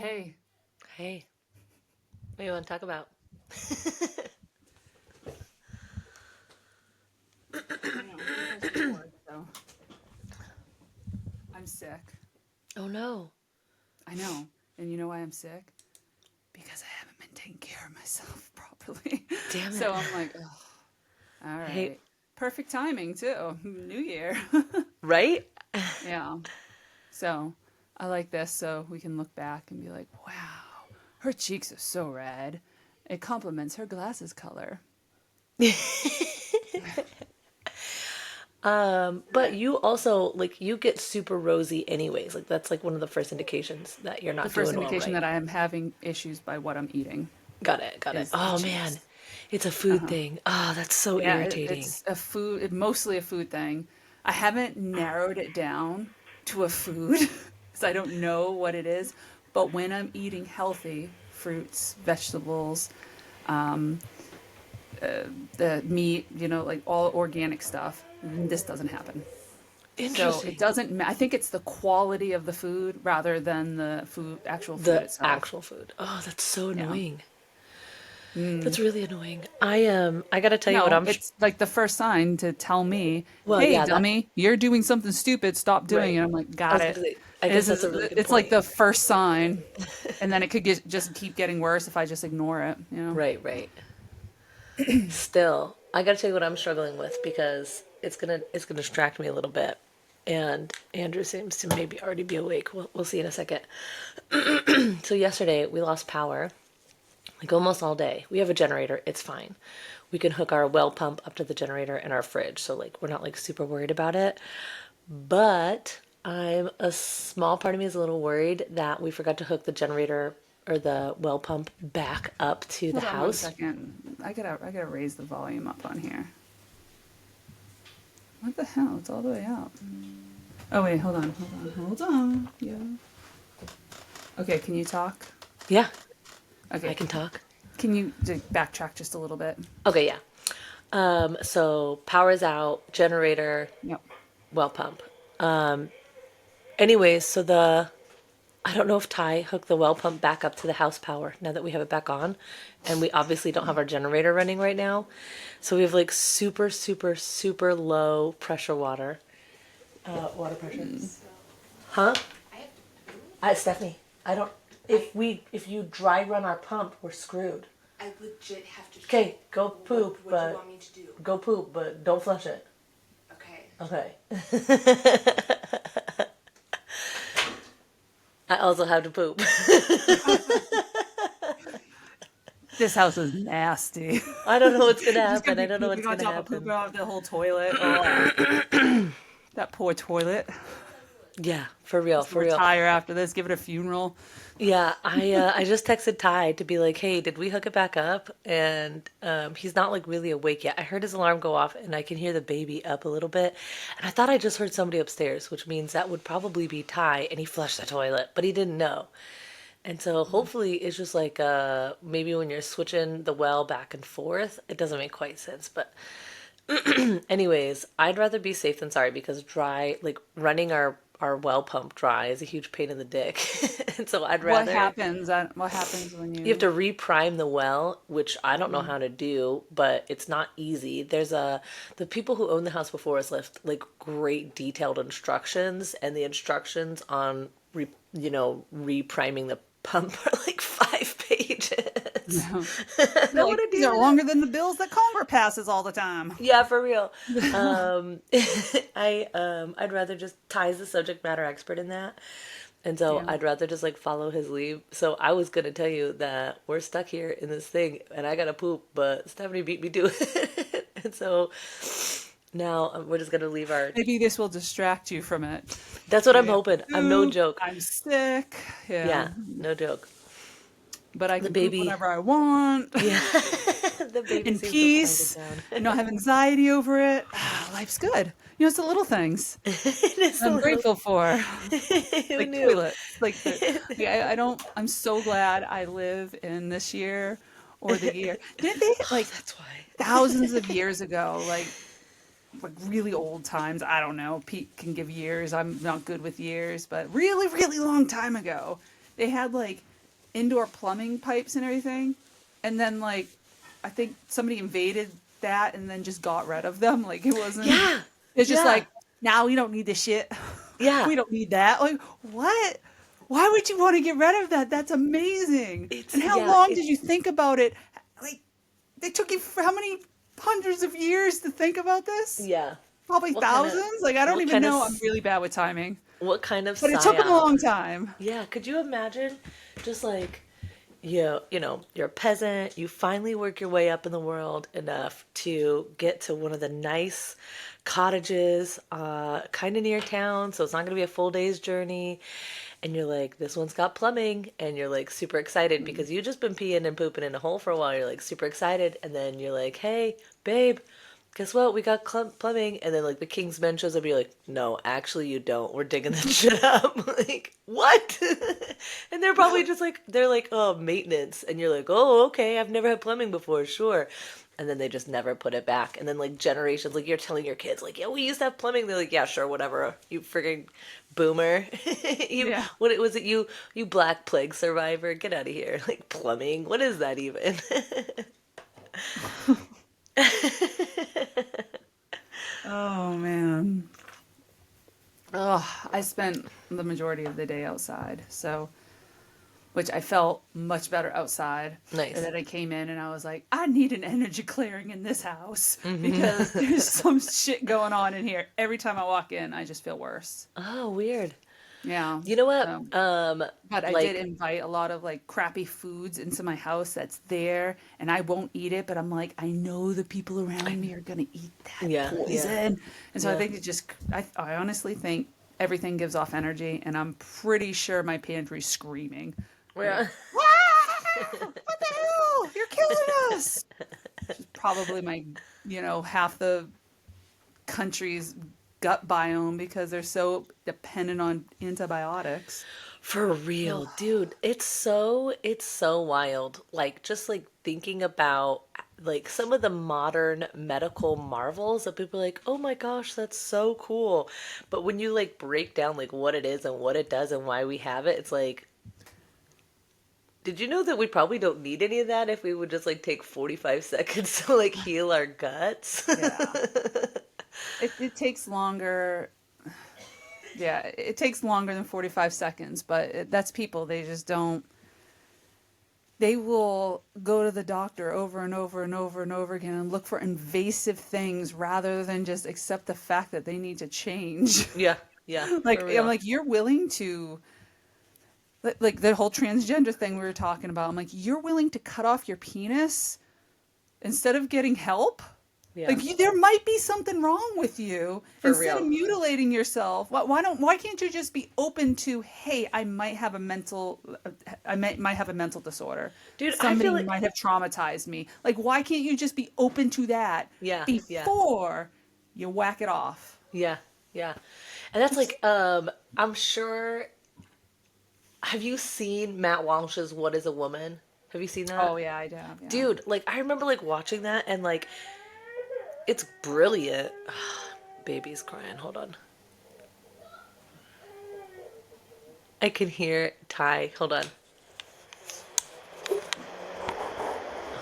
Hey, Hey, what do you want to talk about? I know I'm close to work, so I'm sick. Oh no. I know. And you know why I'm sick? Because I haven't been taking care of myself properly. Damn it. So I'm like, oh, all I hate, right. Perfect timing, too. New Year. right? Yeah. So I like this so we can look back and be like, wow, her cheeks are so red. It complements her glasses color. But you also, like, you get super rosy anyways. Like, that's like one of the first indications that you're The not first doing well, indication right? that I am having issues by what I'm eating Got it, got it. is the Oh man, cheeks. it's a food Uh-huh. thing. Oh, that's so Yeah, irritating. it's a food, mostly a food thing. I haven't narrowed it down to a food because I don't know what it is. But when I'm eating healthy fruits, vegetables, the meat, like all organic stuff, this doesn't happen. So it Interesting. doesn't, I think it's the quality of the food rather than the actual food The itself. actual food. Oh, that's so Yeah. annoying. That's really annoying. I gotta tell you what No, I'm. it's like the first sign to tell me, Well, "Hey, yeah, that dummy, you're doing something stupid. Stop doing right. it." I'm like, I "Got was it." gonna say. I guess This that's is a really good it's like point. the first sign, and then it could just keep getting worse if I just ignore it. Right, right. Still, I gotta tell you what I'm struggling with because it's gonna distract me a little bit. And Andrew seems to maybe already be awake. We'll see in a second. So yesterday we lost power, like almost all day. We have a generator, it's fine. We can hook our well pump up to the generator and our fridge, so like we're not like super worried about it. But I'm a small part of me is a little worried that we forgot to hook the generator or the well pump back up to the Hold on one house. second. I gotta raise the volume up on here. What the hell? It's all the way up. Oh wait, hold on. Yeah. Okay, can you talk? Yeah, I Okay, can talk. can you backtrack just a little bit? Okay, yeah. So power is out, generator, Yep. well pump. Anyways, I don't know if Ty hooked the well pump back up to the house power now that we have it back on, and we obviously don't have our generator running right now, so we have like super super super low pressure water pressure. Huh? Stephanie, I don't. If you dry run our pump, we're screwed. I legit have to. Okay, go poop, What do you but want me to do? go poop, but don't flush it. Okay. Okay. I also have to poop. This house is nasty. I don't know what's gonna You're just gonna happen. I be don't know pooping what's on gonna top of pooping happen. on the whole toilet. Oh, that poor toilet. Yeah, for real, Just for real. retire after this. Give it a funeral. Yeah, I just texted Ty to be like, hey, did we hook it back up? And he's not like really awake yet. I heard his alarm go off, and I can hear the baby up a little bit. And I thought I just heard somebody upstairs, which means that would probably be Ty, and he flushed the toilet, but he didn't know. And so hopefully it's just like maybe when you're switching the well back and forth, it doesn't make quite sense. But anyways, I'd rather be safe than sorry because dry, like running our well pump dry is a huge pain in the dick. And so I'd What rather happens? What happens when you have to you? reprime the well, which I don't know Mm. how to do, but it's not easy. The people who own the house before us left like great detailed instructions, and the instructions on repriming the pump are like 5 pages. I You're don't like, want to these deal are with it. longer than the bills that Congress passes all the time. Yeah, for real. I'd rather just Ty's the subject matter expert in that. And so Yeah. I'd rather just like follow his lead. So I was gonna tell you that we're stuck here in this thing and I gotta poop, but Stephanie beat me to it. And so now we're just gonna leave our. Maybe this will distract you from it. That's what Be I'm like, hoping. I'm no poop. joke. I'm sick. Yeah. Yeah, no joke. But I The can poop baby, whenever I want yeah, the baby in seems to have quieted peace down. and not have anxiety over it. Ah, life's good. It's the little things It is a I'm little. grateful for. Who Like knew? toilets. I don't, I'm so glad I live in this year or the year. Didn't they, Oh, like, that's why. thousands of years ago, like really old times, I don't know, Pete can give years. I'm not good with years, but really, really long time ago, they had like indoor plumbing pipes and everything, and then like I think somebody invaded that and then just got rid of them. Like it wasn't. Yeah. It's just Yeah. like now we don't need this shit. Yeah. We don't need that. Like what? Why would you want to get rid of that? That's amazing. It's And how yeah, long did it's you think about it? Like they took you for how many hundreds of years to think about this? yeah. Probably What kind of thousands. Like I don't what even kind of know. I'm really bad with timing, what kind of but it took them a psyop? long time. Yeah, could you imagine just like you're a peasant, you finally work your way up in the world enough to get to one of the nice cottages, kind of near town, so it's not going to be a full day's journey. And you're like, this one's got plumbing, and you're like super excited because you've just been peeing and pooping in a hole for a while. You're like super excited, and then you're like, hey, babe, guess what? We got plumbing. And then like the King's Men shows up, you're like, no, actually you don't. We're digging that shit up. Like, what? And they're probably just like, they're like, oh, maintenance. And you're like, oh, okay, I've never had plumbing before, sure. And then they just never put it back. And then like generations, like you're telling your kids, like, yeah, we used to have plumbing. They're like, yeah, sure, whatever. You friggin' boomer. You Yeah. what was it? You Black Plague survivor. Get out of here. Like plumbing. What is that even? Oh man. Oh, I spent the majority of the day outside, so which I felt much better outside. Nice. And then I came in and I was like, I need an energy clearing in this house Mm-hmm. because there's some shit going on in here. Every time I walk in, I just feel worse. Oh, weird. Yeah. You know what? So, Um, but I did like, invite a lot of like crappy foods into my house that's there, and I won't eat it, but I'm like, I know the people around me are gonna eat that yeah, poison. And so I yeah. think it just, I honestly think everything gives off energy, and I'm pretty sure my pantry's screaming. Yeah. Ah! What the hell? You're killing us! Which is probably my, half the country's gut biome because they're so dependent on antibiotics. For real, dude. It's so wild. Like just like thinking about like some of the modern medical marvels that people are like, "Oh my gosh, that's so cool." But when you like break down like what it is and what it does and why we have it, it's like, did you know that we probably don't need any of that if we would just like take 45 seconds to like heal our guts? Yeah. It takes longer. Yeah, it takes longer than 45 seconds, but that's people. They just don't. They will go to the doctor over and over and over and over again and look for invasive things rather than just accept the fact that they need to change. Yeah, yeah, Like, for I'm real. like, you're willing to. Like the whole transgender thing we were talking about. I'm like, you're willing to cut off your penis instead of getting help? Yeah, Like there might be something wrong with you. for Instead of real. mutilating yourself, why can't you just be open to, hey, I might have a mental might have a mental disorder. Dude, I Somebody feel like might have traumatized me. Like why can't you just be open to that yeah, yeah. before you whack it off? Yeah, yeah. And that's like, I'm sure. Have you seen Matt Walsh's What is a Woman? Have you seen that? Oh yeah, I have. Yeah. Dude, like I remember like watching that and like it's brilliant. Baby's crying. Hold on. I can hear Ty. Hold on.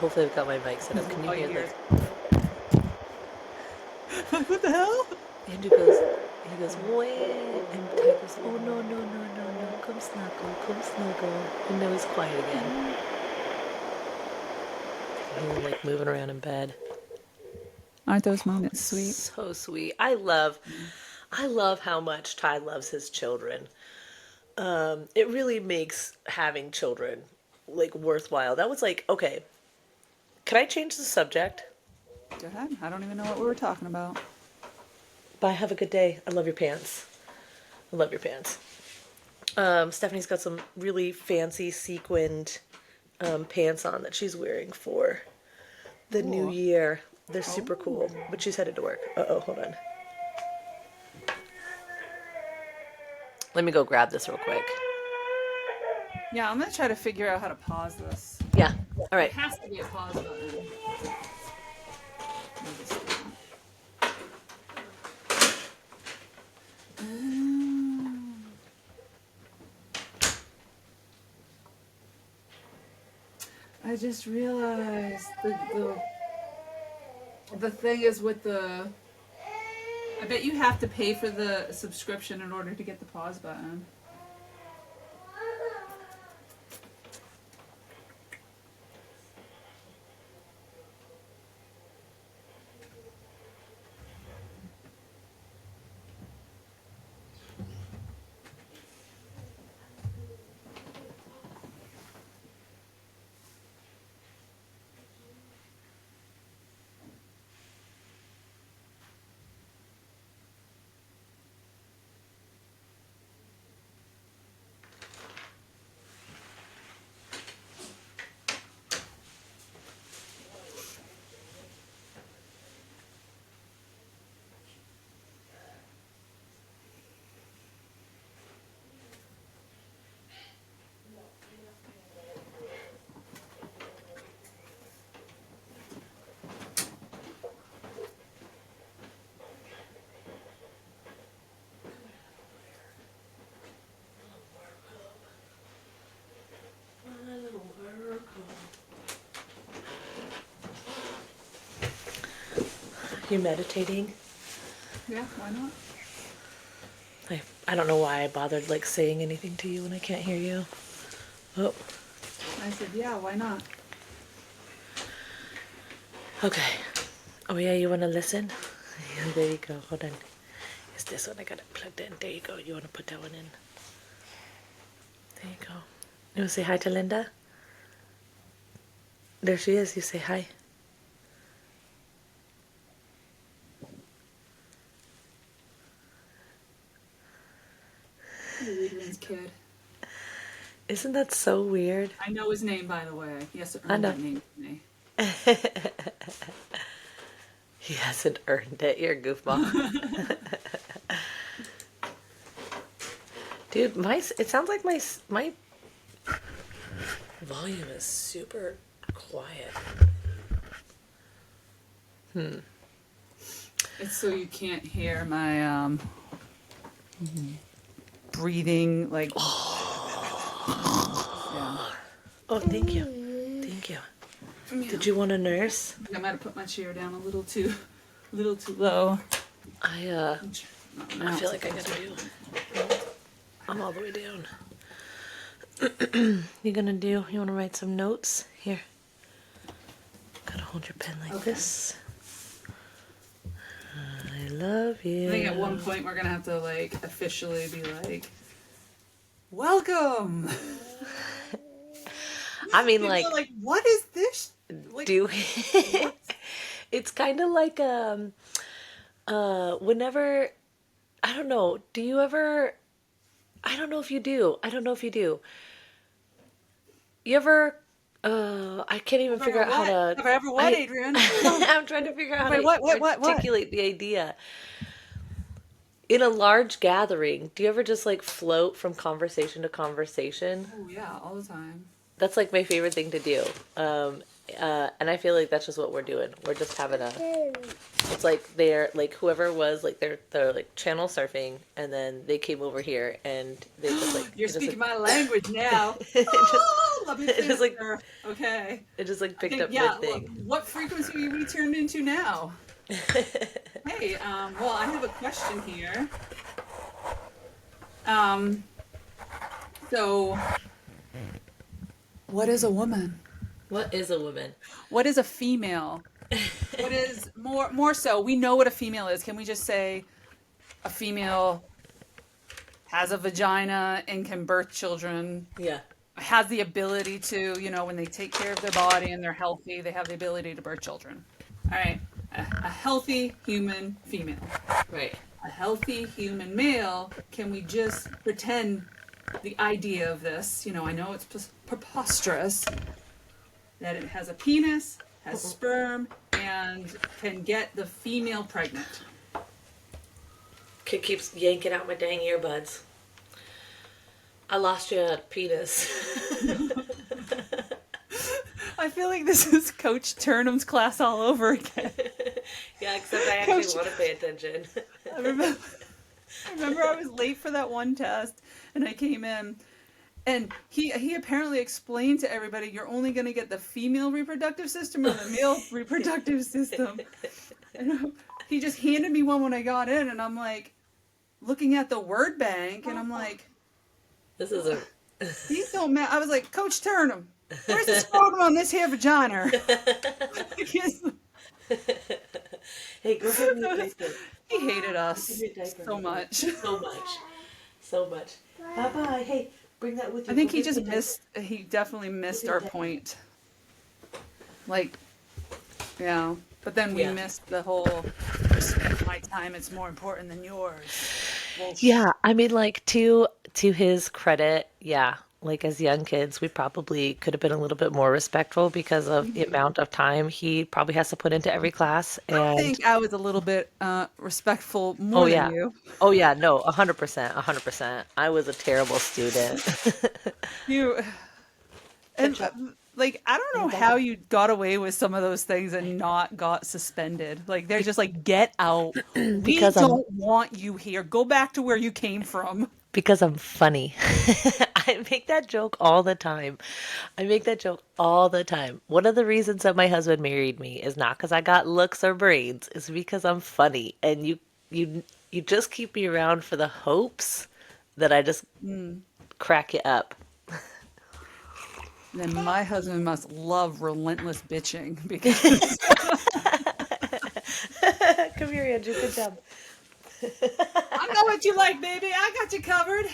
Hopefully I've got my mic set up. Can you Oh, hear you hear this? it. What the hell? Andrew goes, he goes, where? And Ty goes, oh no, no, no, no, no. Come snuggle, come snuggle. And now he's quiet again. He's like moving around in bed. Aren't those moments sweet? So sweet. I love how much Ty loves his children. It really makes having children like worthwhile. That was like, okay, can I change the subject? Go ahead. I don't even know what we were talking about. Bye, have a good day. I love your pants. I love your pants. Stephanie's got some really fancy sequined pants on that she's wearing for the new Cool. year. They're super cool, but she's headed to work. Uh-oh, hold on. Let me go grab this real quick. Yeah, I'm gonna try to figure out how to pause this. Yeah, all It right. has to be a pause button. Let me just do that. I just realized the thing is with the. I bet you have to pay for the subscription in order to get the pause button. You meditating? Yeah, why not? I don't know why I bothered like saying anything to you when I can't hear you. Oh, I said, yeah, why not? okay. Oh yeah, you want to listen? Yeah, there you go. Hold on. It's this one I got it plugged in. There you go. You want to put that one in? There you go. You want to say hi to Linda? There she is. You say hi. Adrian's kid. Isn't that so weird? I know his name, by the way. He has to I earn know. that name for me. He hasn't earned it. You're a goofball. Dude, it sounds like my volume is super quiet. It's so you can't hear my breathing, like. Yeah. Oh, thank you. Thank you. Did you want a nurse? I might have put my chair down a little too low. I feel like I gotta do. I'm all the way down. You wanna write some notes? Here. Gotta hold your pen like this. I love you. I think at one point we're gonna have to like officially be like, welcome. I mean, People like, are like, what is this? Like, do it's kind of like whenever, I don't know, do you ever, I don't know if you do, you ever I can't even figure out how to Have I ever what, Adrian? I'm trying to figure out how Wait, to what? articulate the idea. In a large gathering, do you ever just like float from conversation to conversation? Oh yeah, all the time. That's like my favorite thing to do. And I feel like that's just what we're doing. We're just having it's like they're like whoever was like they're like channel surfing, and then they came over here and they just like You're it just, speaking like, my language now. Let me it just like finish. Okay. it just like picked Okay, up yeah. mid thing. What frequency are we turned into now? Hey, well, I have a question here. So, what is a woman? What is a woman? What is a female? What is more so? We know what a female is. Can we just say a female has a vagina and can birth children? Yeah. Has the ability to, when they take care of their body and they're healthy, they have the ability to birth children. All right. A healthy human female. Right. A healthy human male, can we just pretend the idea of this, I know it's preposterous, that it has a penis, has sperm, and can get the female pregnant. Kid keeps yanking out my dang earbuds. I lost you at penis. I feel like this is Coach Turnham's class all over again. Yeah, except I actually want to pay attention. I remember I was late for that one test, and I came in, And he apparently explained to everybody, you're only going to get the female reproductive system or the male reproductive system. And he just handed me one when I got in, and I'm like looking at the word bank, and I'm like, This is a. these don't matter. I was like, Coach Turnham, where's the scrotum on this here vagina? Hey, go get me a diaper. He hated us Give me a diaper. so much. So much. So much. Bye bye. Hey, bring that with you. I think Go he get just me a diaper. missed, he definitely missed our point. Like, yeah. But then we Yeah. missed the whole, respect my time, it's more important than yours. Bullshit. Yeah, I mean, like to his credit, yeah, like as young kids, we probably could have been a little bit more respectful because of the amount of time he probably has to put into every class. I And think I was a little bit respectful oh more than yeah, you. oh yeah, no, 100%, 100%. I was a terrible student. You and Good job. like I don't know how you got away with some of those things and not got suspended. Like they're just like, get out. We Because I'm don't want you here. Go back to where you came from. because I'm funny. I make that joke all the time. I make that joke all the time. One of the reasons that my husband married me is not because I got looks or brains. It's because I'm funny, and you just keep me around for the hopes that I just crack you up. Then my husband must love relentless bitching because Come here, Andrew. Good job. I know what you like, baby. I got you covered.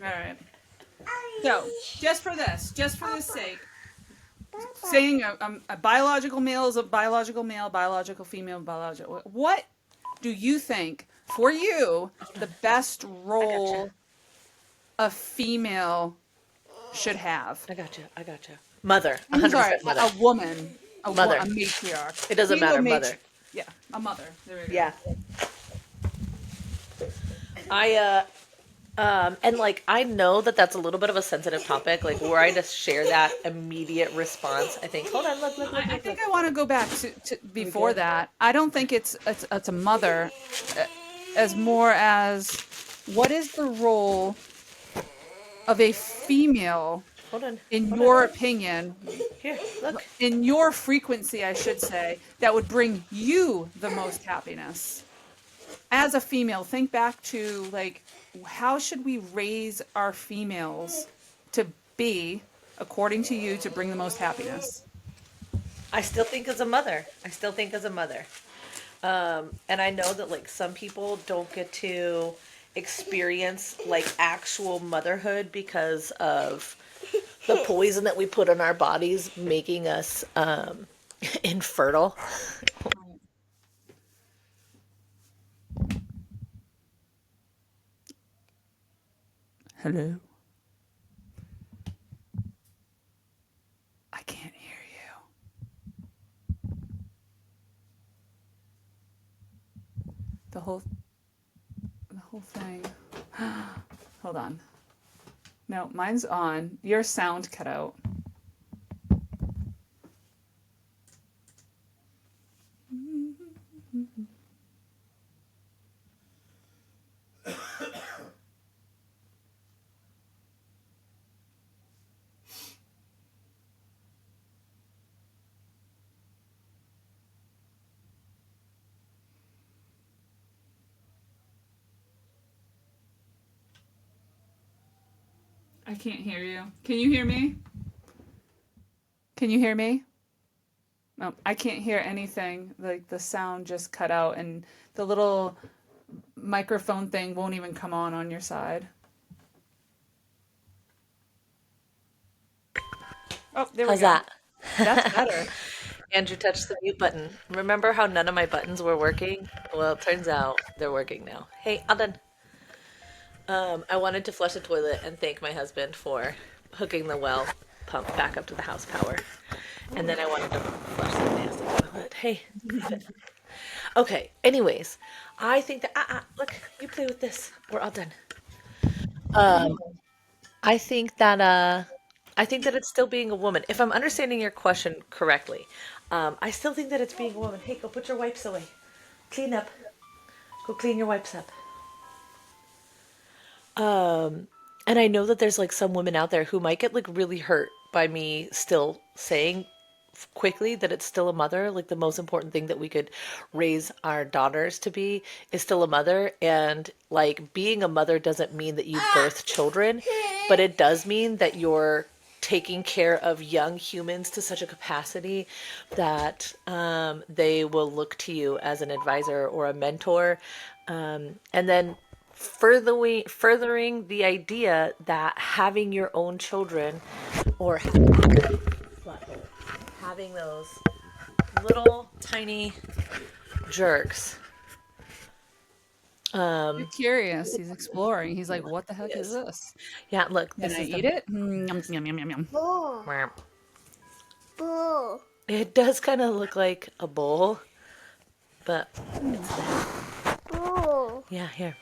All right. So, just for this sake, saying a biological male is a biological male, biological female, biological. What do you think, for you, the best role a female should have? I got you. I got you. Mother. I'm 100% sorry, mother. a woman, Mother. a matriarch. It doesn't We go matter, mother. Yeah, a mother. There we go. Yeah. And like I know that that's a little bit of a sensitive topic. Like, were I to share that immediate response, I think. Hold on, look, I look, look. think I want to go back to before that. I don't think it's a mother, uh, as more as what is the role of a female Hold on. in Hold your on. opinion, Here, look. in your frequency, I should say, that would bring you the most happiness. As a female, think back to like how should we raise our females to be, according to you, to bring the most happiness? I still think as a mother. I still think as a mother. And I know that like some people don't get to experience like actual motherhood because of the poison that we put in our bodies, making us infertile. Hello. I can't hear you. The whole thing. Hold on. No, mine's on. Your sound cut out. I can't hear you. Can you hear me? Can you hear me? No, I can't hear anything. Like the sound just cut out and the little microphone thing won't even come on your side. Oh, there we How's go. that? That's better. Andrew touched the mute button. Remember how none of my buttons were working? Well, it turns out they're working now. Hey, all done. I wanted to flush the toilet and thank my husband for hooking the well pump back up to the house power. And then I wanted to flush the nasty toilet. Hey. Okay, anyways, I think that, look, you play with this. We're all done. Um, I think that it's still being a woman. If I'm understanding your question correctly, I still think that it's being a woman. Hey, go put your wipes away. Clean up. Go clean your wipes up. And I know that there's like some women out there who might get like really hurt by me still saying quickly that it's still a mother. Like the most important thing that we could raise our daughters to be is still a mother. And like being a mother doesn't mean that you birth children, but it does mean that you're taking care of young humans to such a capacity that they will look to you as an advisor or a mentor. And then furthering the idea that having your own children or having those little tiny jerks. He's curious. He's exploring. He's like, what the heck is Yes. this? Yeah, look, Can this I is eat the. it? Yum, yum, yum, yum, yum. Boo. Boo. It does kind of look like a bowl, but Boo. yeah, here.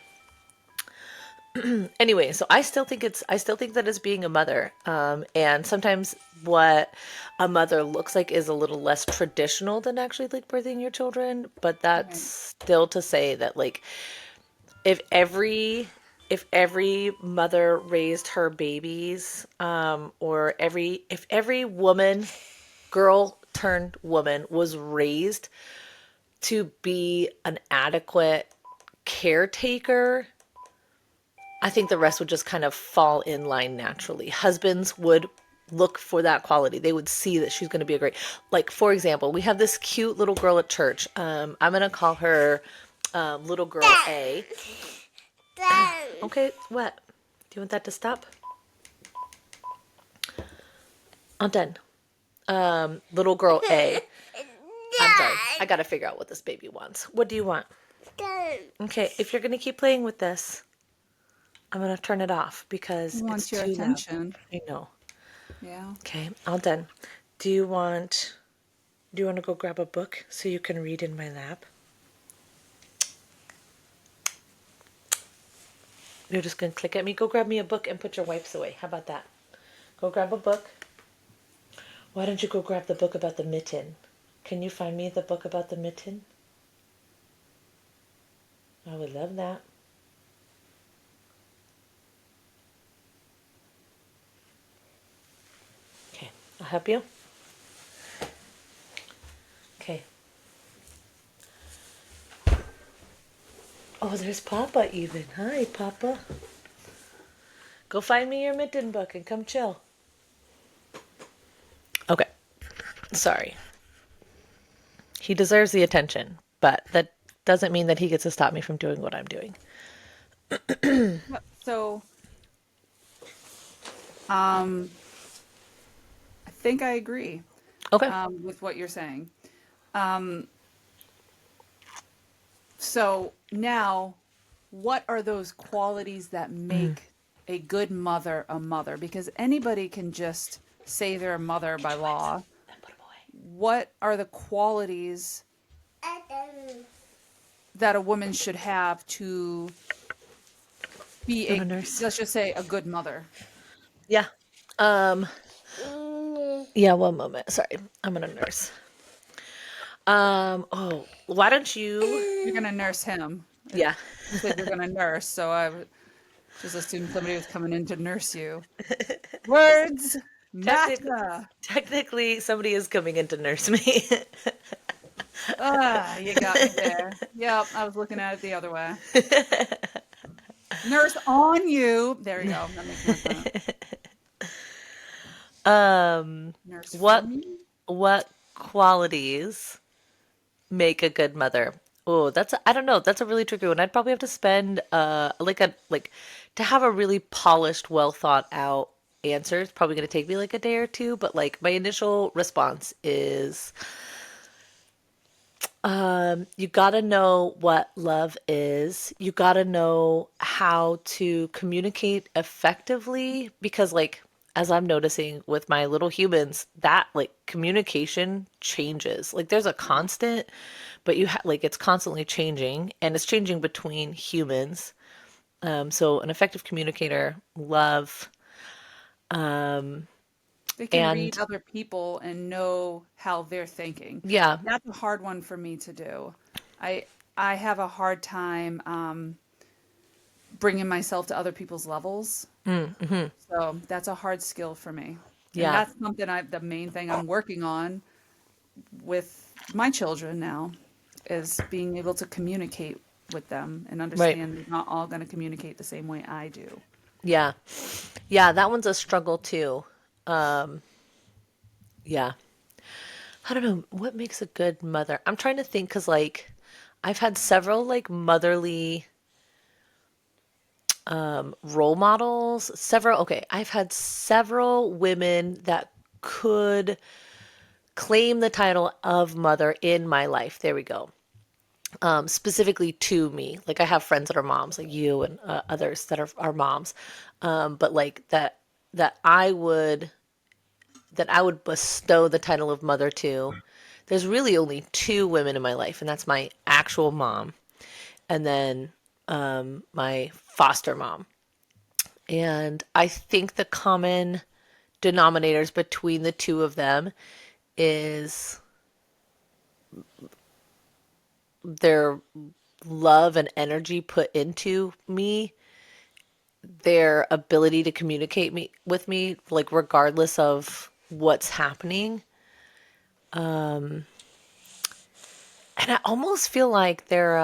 Anyway, so I still think that it's being a mother. And sometimes what a mother looks like is a little less traditional than actually like birthing your children. But that's Right. still to say that like if every mother raised her babies, or if every woman, girl turned woman, was raised to be an adequate caretaker, I think the rest would just kind of fall in line naturally. Husbands would look for that quality. They would see that she's going to be a great, like, for example, we have this cute little girl at church. I'm going to call her little girl A. Dad. Okay, what? Do you want that to stop? I'm done. Little girl A. I'm done. I got to figure out what this baby wants. What do you want? Dad. Okay, if you're going to keep playing with this, I'm going to turn it off He because it's wants your too loud. attention. I know. Yeah. Okay, all done. Do you want to go grab a book so you can read in my lap? You're just gonna click at me. Go grab me a book and put your wipes away. How about that? Go grab a book. Why don't you go grab the book about the mitten? Can you find me the book about the mitten? I would love that. Okay, I'll help you. Okay. Oh, there's Papa even. Hi, Papa. Go find me your mitten book and come chill. Okay. Sorry. He deserves the attention, but that doesn't mean that he gets to stop me from doing what I'm doing. So, um, I think I agree Okay. with what you're saying. Um, so now, what are those qualities that make a good mother a mother? Because anybody can just say they're a mother by law. Put him away. What are the qualities that a woman should have to be You a, want a nurse? let's just say, a good mother? Yeah. Um. Yeah. One moment. Sorry, I'm gonna nurse. Oh, why don't you? You're gonna nurse him. Yeah. You said you're gonna nurse, so just assumed somebody was coming in to nurse you. Words Technically, matter. technically, somebody is coming in to nurse me. Ah, you got me there. Yep, I was looking at it the other way. Nurse on you. There you go. That makes more sense. um. Nurse What from you. what qualities make a good mother? Oh, I don't know. That's a really tricky one. I'd probably have to spend like to have a really polished, well thought out answer. It's probably going to take me like a day or two, but like my initial response is you got to know what love is. You got to know how to communicate effectively because like as I'm noticing with my little humans, that like communication changes. Like there's a constant, but like it's constantly changing and it's changing between humans. So an effective communicator, love, They can read and other people and know how they're thinking. yeah, That's a hard one for me to do. I I have a hard time bringing myself to other people's levels. Mm-hmm. So that's a hard skill for me. And Yeah. that's something the main thing I'm working on with my children now is being able to communicate with them and Right. understand they're not all going to communicate the same way I do. Yeah. Yeah, that one's a struggle too. Um, yeah. I don't know what makes a good mother. I'm trying to think because like I've had several like motherly role models. I've had several women that could claim the title of mother in my life. There we go. Specifically to me. Like I have friends that are moms, like you and others that are moms. But like that I would bestow the title of mother to. There's really only two women in my life, and that's my actual mom and then my foster mom. And I think the common denominators between the two of them is their love and energy put into me, their ability to communicate with me, like regardless of what's happening. And I almost feel like they're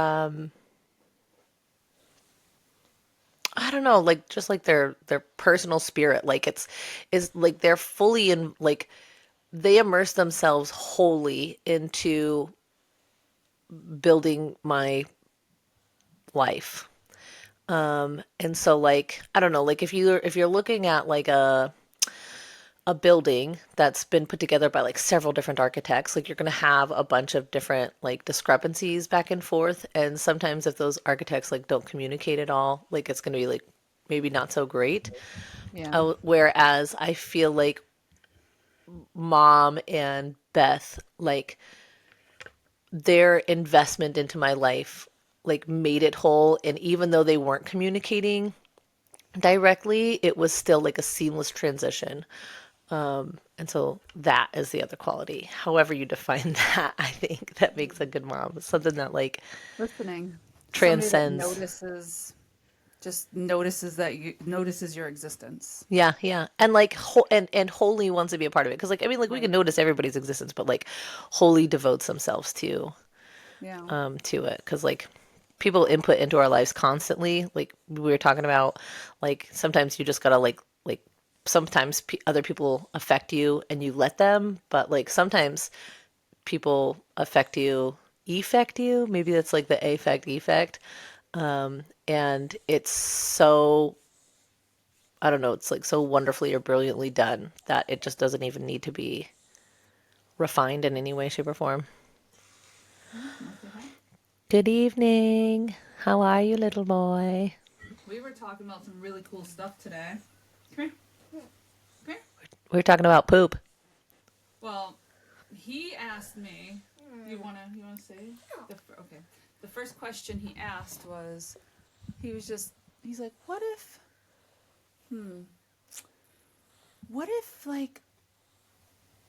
I don't know, like just like their personal spirit, like it's is like they're fully in like they immerse themselves wholly into building my life. And so like I don't know, like if you're looking at like a building that's been put together by like several different architects, like you're going to have a bunch of different like discrepancies back and forth, and sometimes if those architects like don't communicate at all, like it's going to be like maybe not so great. Yeah. Whereas I feel like mom and Beth, like their investment into my life like made it whole, and even though they weren't communicating directly, it was still like a seamless transition. And so that is the other quality. However you define that, I think that makes a good mom. Something that like Listening. Somebody that transcends. just notices notices your existence. Yeah, yeah. And like and wholly wants to be a part of it. Because like I mean like we can Right. notice everybody's existence, but like wholly devotes themselves Yeah. to it. Because like people input into our lives constantly. Like we were talking about, like sometimes you just gotta like sometimes other people affect you and you let them, but like sometimes people affect you. Maybe that's like the affect effect. And it's so, I don't know, it's like so wonderfully or brilliantly done that it just doesn't even need to be refined in any way, shape, or form. Good evening. How are you, little boy? We were talking about some really cool stuff today. Come here. Come here. We're talking about poop. Well, he asked me. You wanna say? Okay. The first question he asked was, he's like, what if like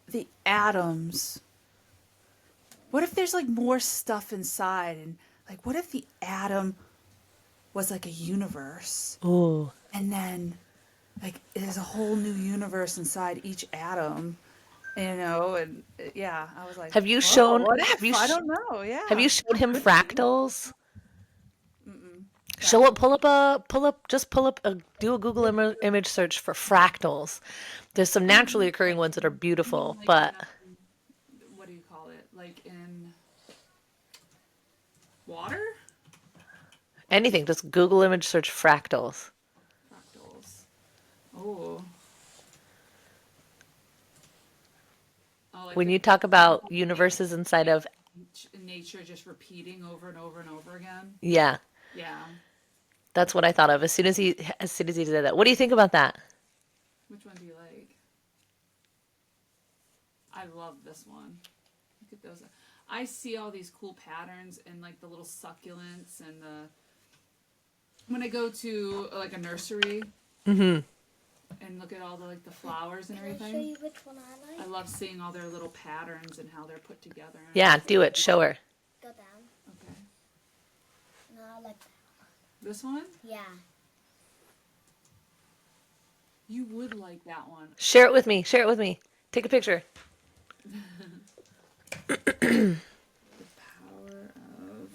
the atoms? What if there's like more stuff inside, and like, what if the atom was like a universe, Ooh. and then like there's a whole new universe inside each atom, and yeah, I was like, Have you whoa, shown, what have if? you, I sh- don't know. have you Yeah. showed him fractals? Show up, Fractals. pull up, do a Google image search for fractals. There's some naturally occurring ones that are You mean beautiful, like but what do you call it? Like in water? anything, just Google image search fractals. Fractals. Oh. Oh, like When the you talk about universes inside of, nature just repeating over and over and over again. yeah, Yeah. that's what I thought of as soon as he did that. What do you think about that? Which one do you like? I love this one. Look at those. I see all these cool patterns and like the little succulents and the when I go to like a nursery and look at all the like the flowers and Can I show everything. you which one I I like? love seeing all their little patterns and how they're put together. Yeah, do it. Show her. Go down. Okay. No, I like This one? Yeah. You would like that one. Share it with me. Share it with me. Take a picture. The power of.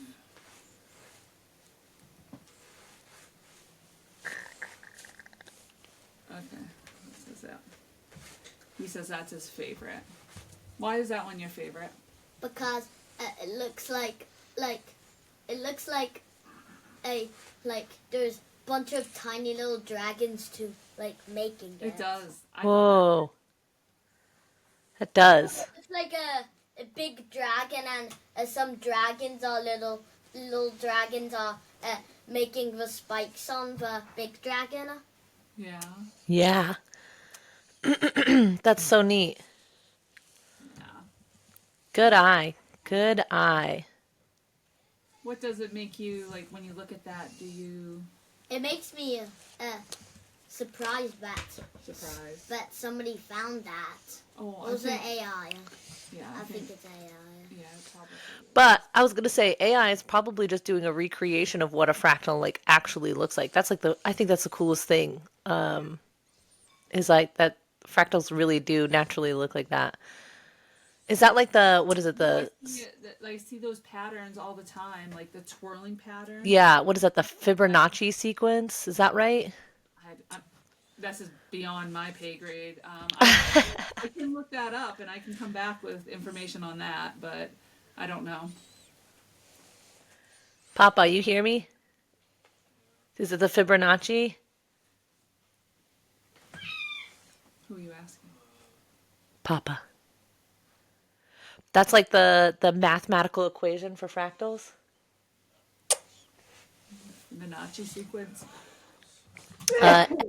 Okay, what says that? He says that's his favorite. Why is that one your favorite? Because it looks like it looks like a there's a bunch of tiny little dragons to making it. It does. I love Whoa. That does. It's like a big dragon, and some dragons are little dragons are making the spikes on the big dragon. it. Yeah. That's so neat. Yeah. Good eye. Good eye. What does it make you like when you look at that? Do you It makes me surprised surprise? that somebody found that. Oh, Or was it AI? yeah, I think it's AI. yeah, probably. But I was gonna say AI is probably just doing a recreation of what a fractal like actually looks like. That's like I think that's the coolest thing. Is like that fractals really do naturally look like that. Is that like what is it, I see those patterns all the time, like the twirling pattern. yeah, what is that, the Fibonacci sequence? Is that right? This is beyond my pay grade. I can look that up and I can come back with information on that, but I don't know. Papa, you hear me? Is it the Fibonacci? Who are you asking? Papa. That's like the mathematical equation for fractals? Fibonacci sequence. Fibonacci.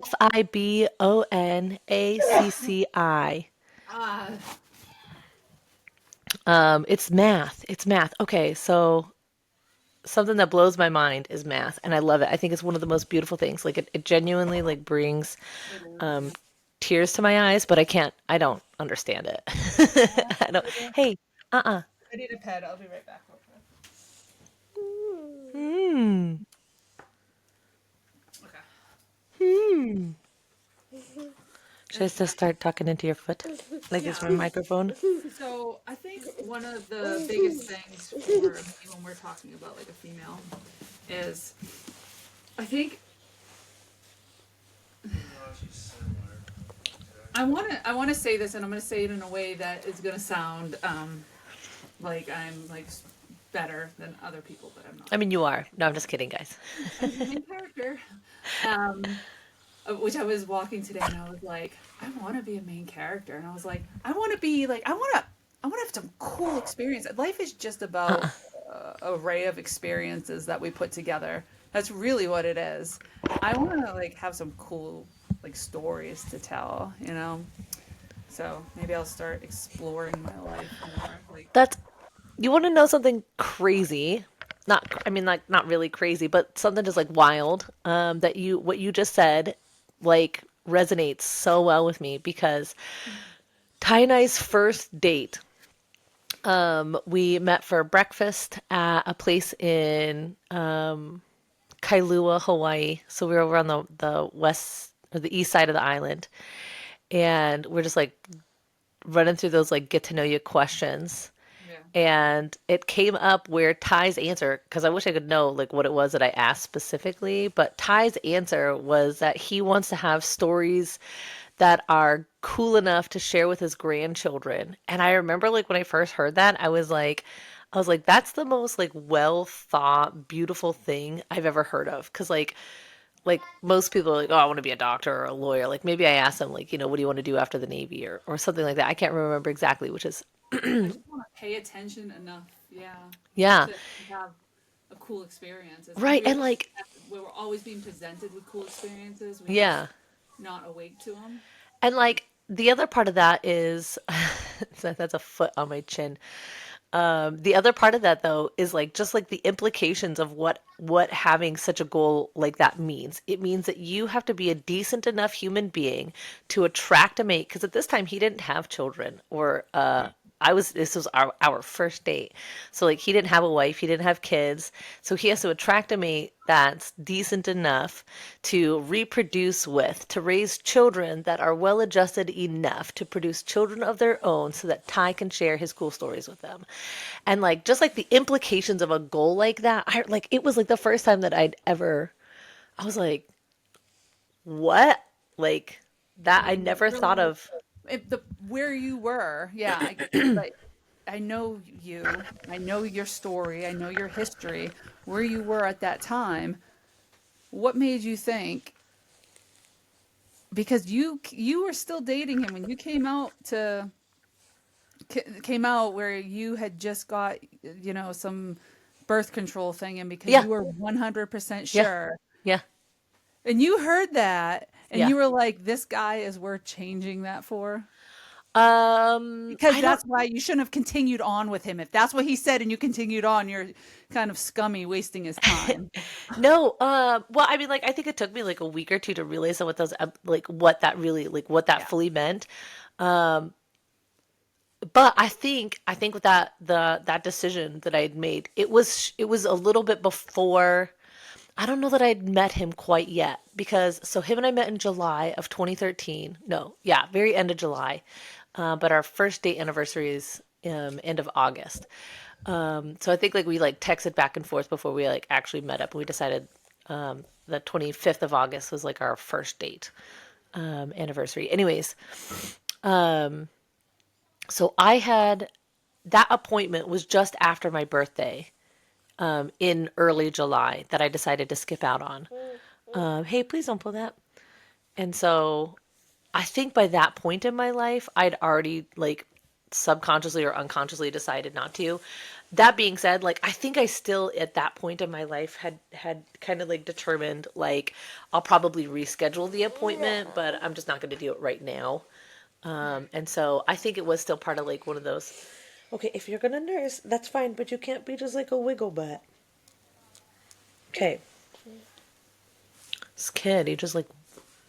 Ah, It's math. It's math. Okay, so something that blows my mind is math, and I love it. I think it's one of the most beautiful things. Like it genuinely like brings tears to my eyes, but I don't understand it. I don't. Hey, uh-uh. I need a pet. I'll be right back. Hmm. Okay. Should I just start talking into your foot? Like this Yeah. from a microphone? So I think one of the biggest things for me when we're talking about like a female is, I think I want to say this, and I'm going to say it in a way that is going to sound like I'm like better than other people, but I'm not. I mean, you are. No, I'm just kidding, guys. I'm the main character. Which I was walking today, and I was like, I want to be a main character, and I was like, I want to be like, I want to have some cool experience. Life is just about a array of experiences that we put together. That's really what it is. I want to like have some cool like stories to tell, you know. So maybe I'll start exploring my life more. Like, That's You want to know something crazy? Not, I mean, like not really crazy, but something just like wild. That what you just said, like resonates so well with me because Ty and I's first date, we met for breakfast at a place in Kailua, Hawaii. So we were over on the west or the east side of the island, and we're just like running through those like get to know you questions. yeah, And it came up where Ty's answer, because I wish I could know like what it was that I asked specifically, but Ty's answer was that he wants to have stories that are cool enough to share with his grandchildren. And I remember like when I first heard that, I was like, that's the most like well thought, beautiful thing I've ever heard of. Because like most people are like, oh, I want to be a doctor or a lawyer. Like maybe I asked them like, what do you want to do after the Navy or something like that. I can't remember exactly, which is I just want to pay attention enough, yeah, yeah. to have a cool experience. Right. And like, We're always being presented with cool experiences. We're yeah. just not awake to them. And like the other part of that is that's a foot on my chin. The other part of that though is like just like the implications of what having such a goal like that means. It means that you have to be a decent enough human being to attract a mate. Because at this time he didn't have children or this was our first date. So like he didn't have a wife, he didn't have kids. So he has to attract a mate that's decent enough to reproduce with, to raise children that are well adjusted enough to produce children of their own so that Ty can share his cool stories with them. And like just like the implications of a goal like that, I like it was like the first time that I was like, what? Like that I never You're thought like, of. if the where you were, yeah, like I know you, I know your story, I know your history, where you were at that time. What made you think? Because you were still dating him when you came out where you had just got, some birth control thing, and because Yeah, you were 100% yeah, sure, yeah, and you heard that, and yeah. you were like, this guy is worth changing that for. Because I don't that's why you shouldn't have continued on with him. If that's what he said and you continued on, you're kind of scummy, wasting his time. know. Well, I mean, like, I think it took me like a week or two to realize what those, like, what that really, like, what that Yeah. fully meant. But I think with that decision that I had made, it was a little bit before. I don't know that I'd met him quite yet because so him and I met in July of 2013. No, yeah, very end of July. But our first date anniversary is end of August. So I think like we like texted back and forth before we like actually met up. We decided the 25th of August was like our first date anniversary. Anyways, so I had that appointment was just after my birthday in early July that I decided to skip out on. Hey, please don't pull that. And so I think by that point in my life, I'd already like subconsciously or unconsciously decided not to. That being said, like I think I still at that point in my life had kind of like determined like I'll probably reschedule the appointment, but I'm just not going to do it right now. And so I think it was still part of like one of those. Okay, if you're gonna nurse, that's fine, but you can't be just like a wiggle butt. Okay, this kid, he just like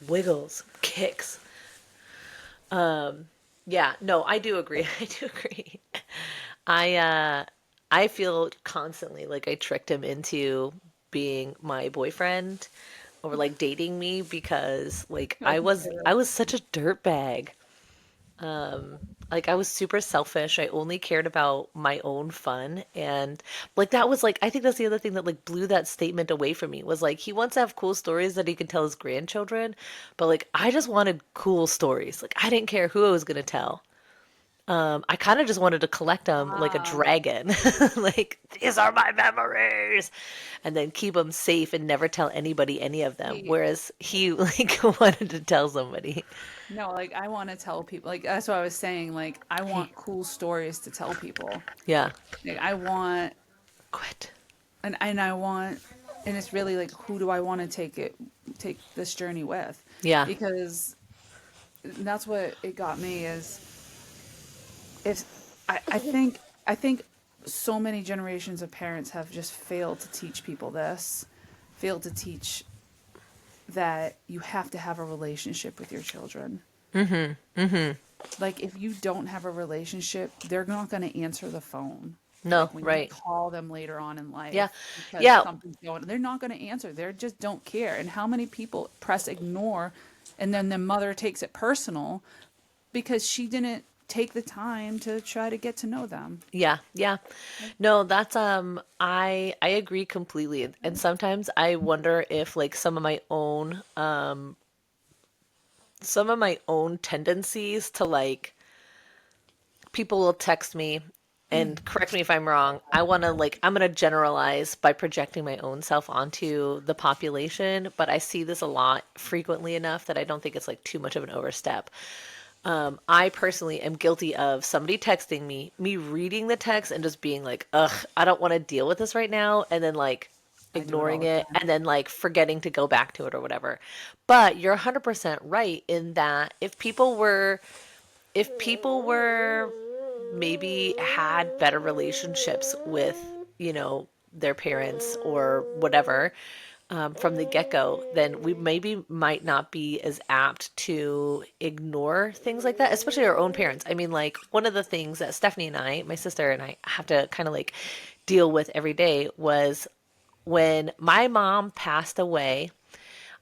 wiggles, kicks. Yeah, no, I do agree. I do agree. I I feel constantly like I tricked him into being my boyfriend or like dating me because like I was such a dirtbag. Like I was super selfish. I only cared about my own fun and like that was like I think that's the other thing that like blew that statement away from me was like he wants to have cool stories that he can tell his grandchildren, but like I just wanted cool stories. Like I didn't care who I was going to tell. I kind of just wanted to collect them like a Wow. dragon. Like, these are my memories. And then keep them safe and never tell anybody any of them. See, Whereas he like wanted to tell somebody. no, like I want to tell people, like that's what I was saying. Like I Hey, want cool stories to tell people. yeah. Like I want, Quit. and I want, and it's really like who do I want to take this journey with? Yeah. Because that's what it got me is if I think so many generations of parents have just failed to teach people this, failed to teach that you have to have a relationship with your children. Like if you don't have a relationship, they're not going to answer the phone. No, Like when you right. call them later on in Yeah. life because Yeah. something's going, they're not going to answer. They just don't care. And how many people press ignore, and then the mother takes it personal because she didn't take the time to try to get to know them. Yeah. Yeah. No, that's I agree completely. And sometimes I wonder if like some of my own tendencies to like people will text me and correct me if I'm wrong. I want to like I'm going to generalize by projecting my own self onto the population, but I see this a lot frequently enough that I don't think it's like too much of an overstep. I personally am guilty of somebody texting me reading the text and just being like, ugh, I don't want to deal with this right now, and then like I do it all ignoring the it time. and then like forgetting to go back to it or whatever. But you're 100% right in that if people were maybe had better relationships with, you know, their parents or whatever, from the get-go, then we maybe might not be as apt to ignore things like that, especially our own parents. I mean, like, one of the things that Stephanie and I, my sister and I, have to kind of like deal with every day was when my mom passed away.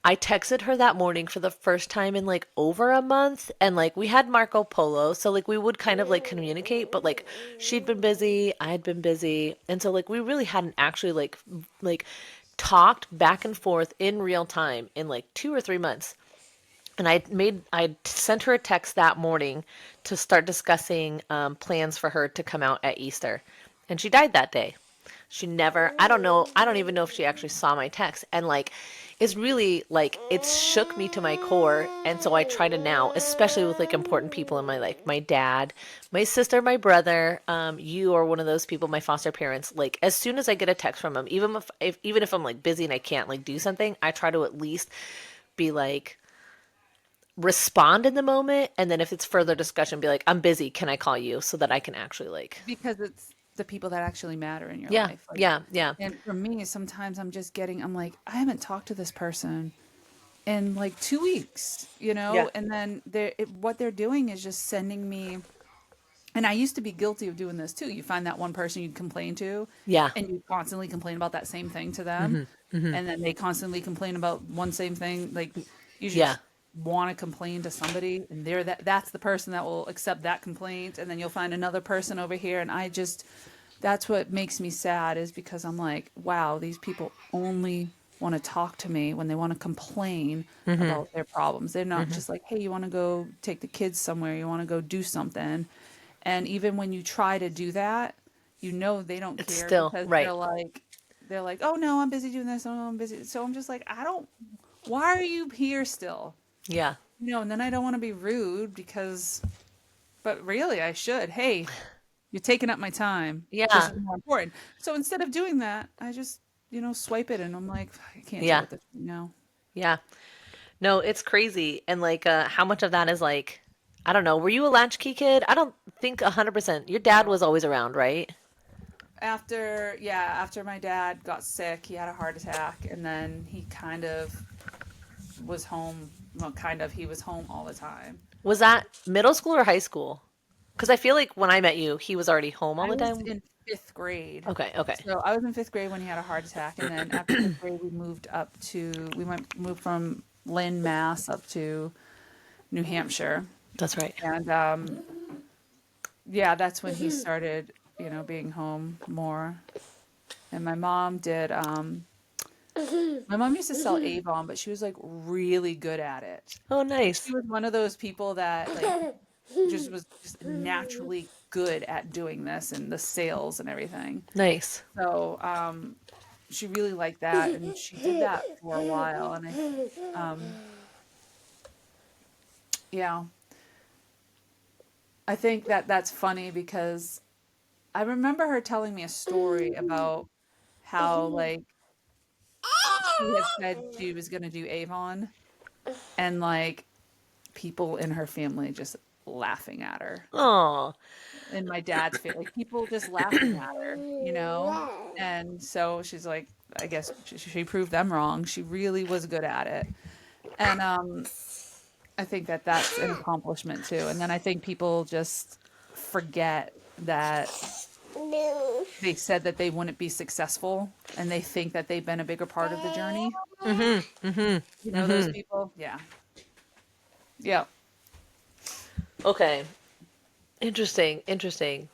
I texted her that morning for the first time in like over a month, and like we had Marco Polo, so like we would kind of like communicate, but like she'd been busy, I had been busy, and so like we really hadn't actually like talked back and forth in real time in like 2 or 3 months. And I sent her a text that morning to start discussing plans for her to come out at Easter, and she died that day. She never, I don't know, I don't even know if she actually saw my text. And like, it's really like, it shook me to my core. And so I try to now, especially with like important people in my life, my dad, my sister, my brother, you are one of those people, my foster parents. Like, as soon as I get a text from them, even if I'm like busy and I can't like do something, I try to at least be like, respond in the moment. And then if it's further discussion, be like, I'm busy. Can I call you so that I can actually like, Because it's the people that actually matter in your yeah, life. Like, yeah, yeah. and for me, sometimes I'm like, I haven't talked to this person in like 2 weeks, Yeah. and then what they're doing is just sending me. And I used to be guilty of doing this too. You find that one person you'd complain to, Yeah. and you constantly complain about that same thing to them, and then they constantly complain about one same thing. Like, you Yeah. just want to complain to somebody, and that's the person that will accept that complaint, and then you'll find another person over here, and that's what makes me sad, is because I'm like, wow, these people only want to talk to me when they want to complain about their problems. They're not just like, hey, you want to go take the kids somewhere, you want to go do something. And even when you try to do that, they don't It's care, still because right. they're like, oh no, I'm busy doing this. Oh, no, I'm busy. So I'm just like, why are you here still? Yeah. And then I don't want to be rude, but really I should. Hey, you're taking up my time. This Yeah. is more important. So instead of doing that, I just, swipe it, and I'm like, I can't deal Yeah. with this right now. Yeah. No, it's crazy. And like how much of that is like I don't know, were you a latchkey kid? I don't think 100%. Your dad was always around, right? After my dad got sick, he had a heart attack, and then he kind of was home. Well, he was home all the time. Was that middle school or high school? Cuz I feel like when I met you, he was already home all I the was time. in fifth grade. Okay, okay. So I was in fifth grade when he had a heart attack, and then after fifth grade, moved from Lynn, Mass, up to New Hampshire, That's right. and yeah, that's when he started, being home more. And my mom did. My mom used to sell Avon, but she was like really good at it. Oh, She nice. was one of those people that like was just naturally good at doing this and the sales and everything. Nice. So she really liked that, and she did that for a while. And yeah, I think that's funny, because I remember her telling me a story about how, like, she had said she was going to do Avon, and like people in her family just laughing at her. Oh. In my dad's family, like, people just laughing at her. And so she's like, I guess she proved them wrong. She really was good at it. And I think that's an accomplishment too. And then I think people just forget that they said that they wouldn't be successful, and they think that they've been a bigger part of the journey. Those people? Yeah. Yeah. Okay. Interesting. Interesting.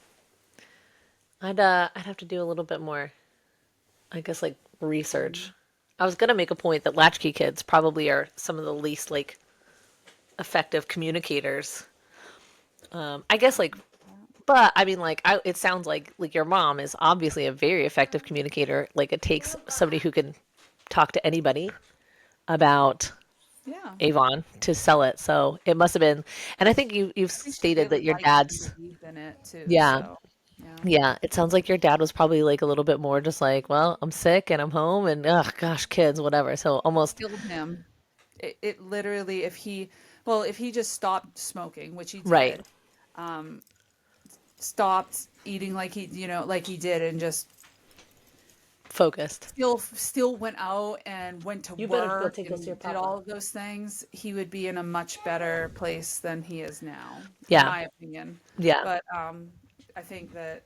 I'd have to do a little bit more, I guess, like research. I was gonna make a point that latchkey kids probably are some of the least like effective communicators. I guess like, but I mean like it sounds like your mom is obviously a very effective communicator. Like it takes somebody who can talk to anybody about Yeah. Avon to sell it. So it must have been, and I think you've I think she stated really that your liked and dad's, believed in it too. yeah, So, yeah. yeah. It sounds like your dad was probably like a little bit more just like, well, I'm sick and I'm home and oh gosh, kids, whatever. So almost Killed him. It literally, if he just stopped smoking, which he right. did, stopped eating like he did, and just focused. still went out and went to You better go work take those to your and did papa. all of those things, he would be in a much better place than he is now, in Yeah. my opinion. Yeah. But I think that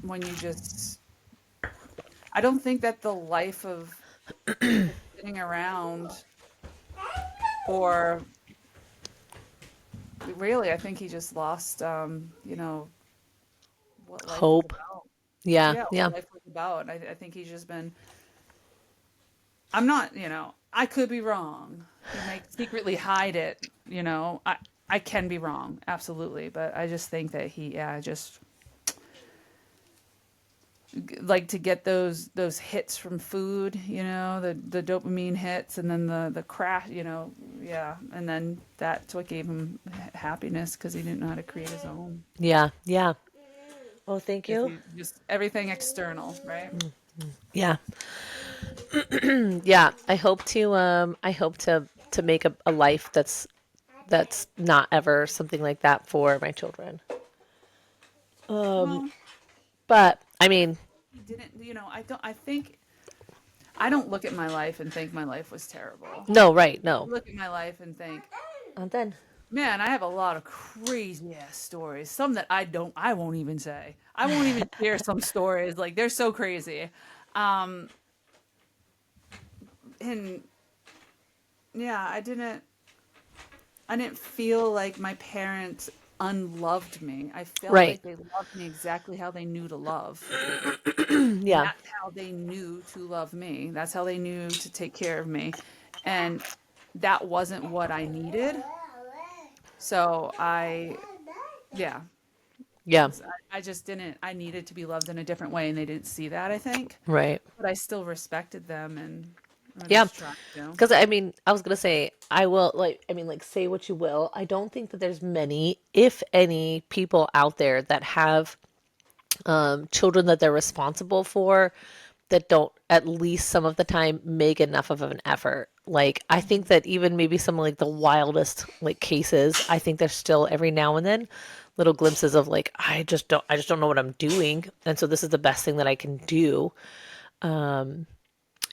when you just, I don't think that the life of sitting around, or really, I think he just lost, what life was Hope. about. Yeah. Yeah, Yeah. what life was about. I think he's just been, I'm not, I could be wrong. He may secretly hide it, I can be wrong, absolutely. But I just think that he, yeah, just like to get those hits from food, the dopamine hits, and then the crash, yeah, and then that's what gave him happiness because he didn't know how to create his own. Yeah. Yeah. Oh, thank If you. you just everything external, right? Yeah. Yeah. I hope to make a life that's not ever something like that for my children. Well, But I mean, he didn't, I think I don't look at my life and think my life was terrible. no, right, I no. look at my life and think, And then man, I have a lot of crazy ass stories. Some that I won't even say. I won't even share some stories. Like they're so crazy. Um, and yeah, I didn't feel like my parents unloved me. I felt right. like they loved me exactly how they knew to love. And Yeah. that's how they knew to love me. That's how they knew to take care of me. And that wasn't what I needed. So yeah, Yeah. I just didn't, I needed to be loved in a different way, and they didn't see that, I think. Right. But I still respected them, and I Yeah. just tried to. Because I mean, I was gonna say, I will say what you will. I don't think that there's many, if any, people out there that have children that they're responsible for that don't at least some of the time make enough of an effort. Like I think that even maybe some like the wildest like cases, I think there's still every now and then little glimpses of like I just don't know what I'm doing, and so this is the best thing that I can do.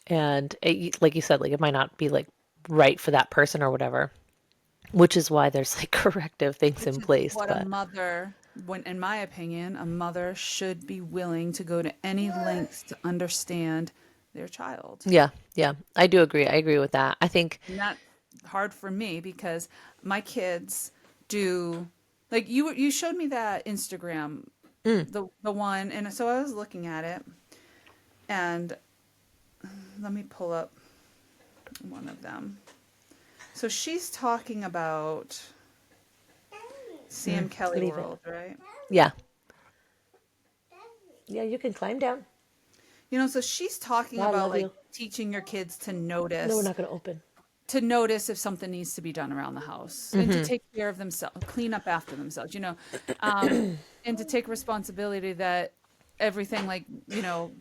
And like you said, like it might not be like right for that person or whatever, which is why there's like corrective things Which in is place. what a But mother, when, in my opinion, a mother should be willing to go to any lengths to understand their child. yeah, yeah, I do agree. I agree with that. I think, And that's hard for me because my kids do, like you showed me that Instagram, the one, and so I was looking at it, and let me pull up one of them. So she's talking about Sam Kelly leave it. World, right? Yeah, yeah, you can climb down. So she's talking No, I about love like you. teaching your kids No, we're not going to open. to notice if something needs to be done around the house and to take care of themselves, clean up after themselves, and to take responsibility that everything like,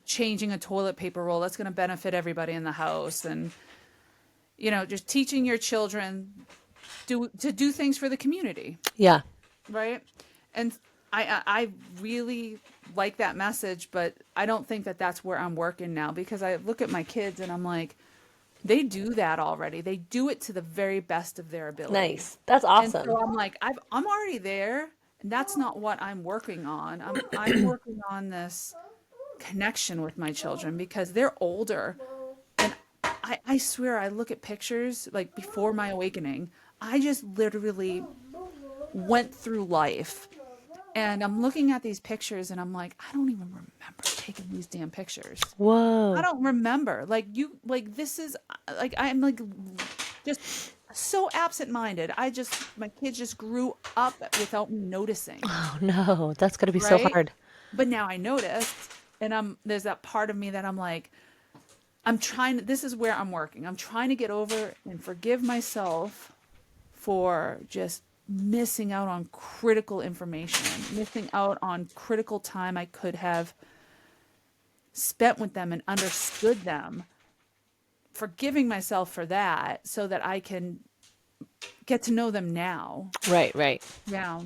changing a toilet paper roll, that's going to benefit everybody in the house. And, just teaching your children to do things for the community. Yeah, Right. And I really like that message, but I don't think that that's where I'm working now, because I look at my kids and I'm like, they do that already. They do it to the very best of their ability. nice. That's And awesome. so I'm like, I'm already there, and that's not what I'm working on. I'm working on this connection with my children because they're older. And I swear, I look at pictures like before my awakening. I just literally went through life, and I'm looking at these pictures and I'm like, I don't even remember taking these damn pictures. I Whoa. don't remember. This is like, I'm like just so absent-minded. My kids just grew up without me noticing, Oh no, that's going to be so right? hard. But now I noticed, and there's that part of me that I'm like, this is where I'm working. I'm trying to get over and forgive myself for just missing out on critical information, missing out on critical time I could have spent with them and understood them, forgiving myself for that so that I can get to know them now. Right, right. Yeah.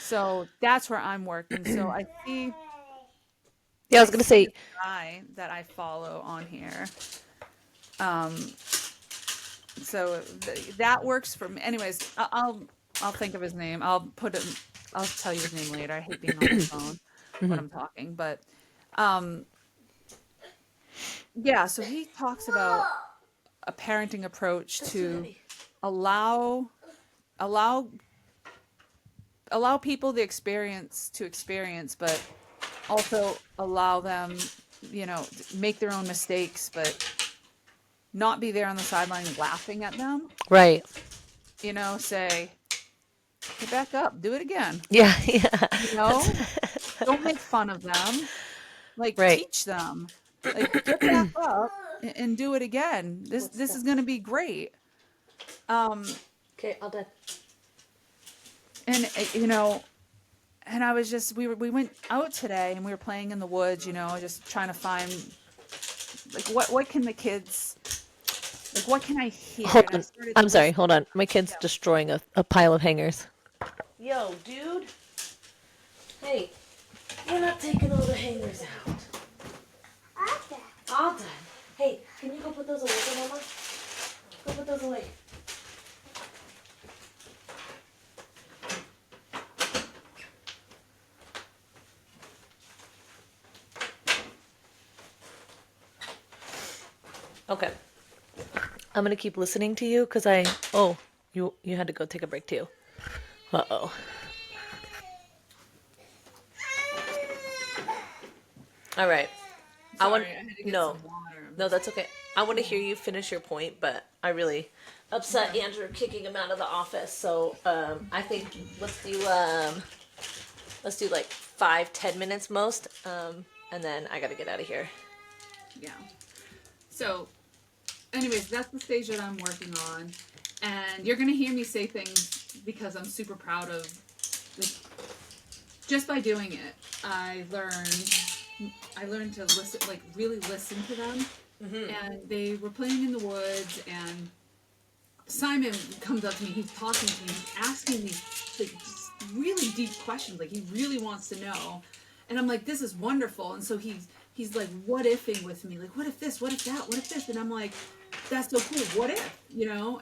So that's where I'm working. So I see Yeah, I was I gonna see say. this guy that I follow on here. Um, so that works for me. Anyways, I'll think of his name. I'll tell you his name later. I hate being on my phone when I'm talking, but um, yeah. So he talks about a parenting approach That's too to heavy. allow allow allow people the experience to experience, but also allow them, make their own mistakes, but not be there on the sideline laughing at them. Right. Say, get back up, do it again. Yeah. Yeah. You That's know, don't make fun of them. Like, right. teach them. Like, get back up and do it again. This What's this that? is gonna be great. Um, Okay, all done. and and I was just we went out today and we were playing in the woods. Just trying to find like what can the kids like what can I hear? Hold And I on. started I'm sorry. Hold listening. on. My kid's Yeah. destroying a pile of hangers. Yo, dude. Hey, you're not taking all the hangers out. All done. Hey, can you go put those away for Mama? Go put those away. Okay. I'm gonna keep listening to you because oh, you had to go take a break too. Uh-oh. All right. I want Sorry, I had to get no. some water. No, that's okay. I want to hear you finish your point, but I really upset Andrew kicking him out of the office. So I think let's do like 5-10 minutes most, and then I gotta get out of here. Yeah. So, anyways, that's the stage that I'm working on, and you're gonna hear me say things because I'm super proud of. Like, just by doing it, I learned to listen, like really listen to them. And they were playing in the woods, and Simon comes up to me. He's talking to me. He's asking these like just really deep questions. Like he really wants to know, and I'm like, this is wonderful. And so he's like, what ifing with me? Like, what if this? What if that? What if this? And I'm like, that's so cool. What if?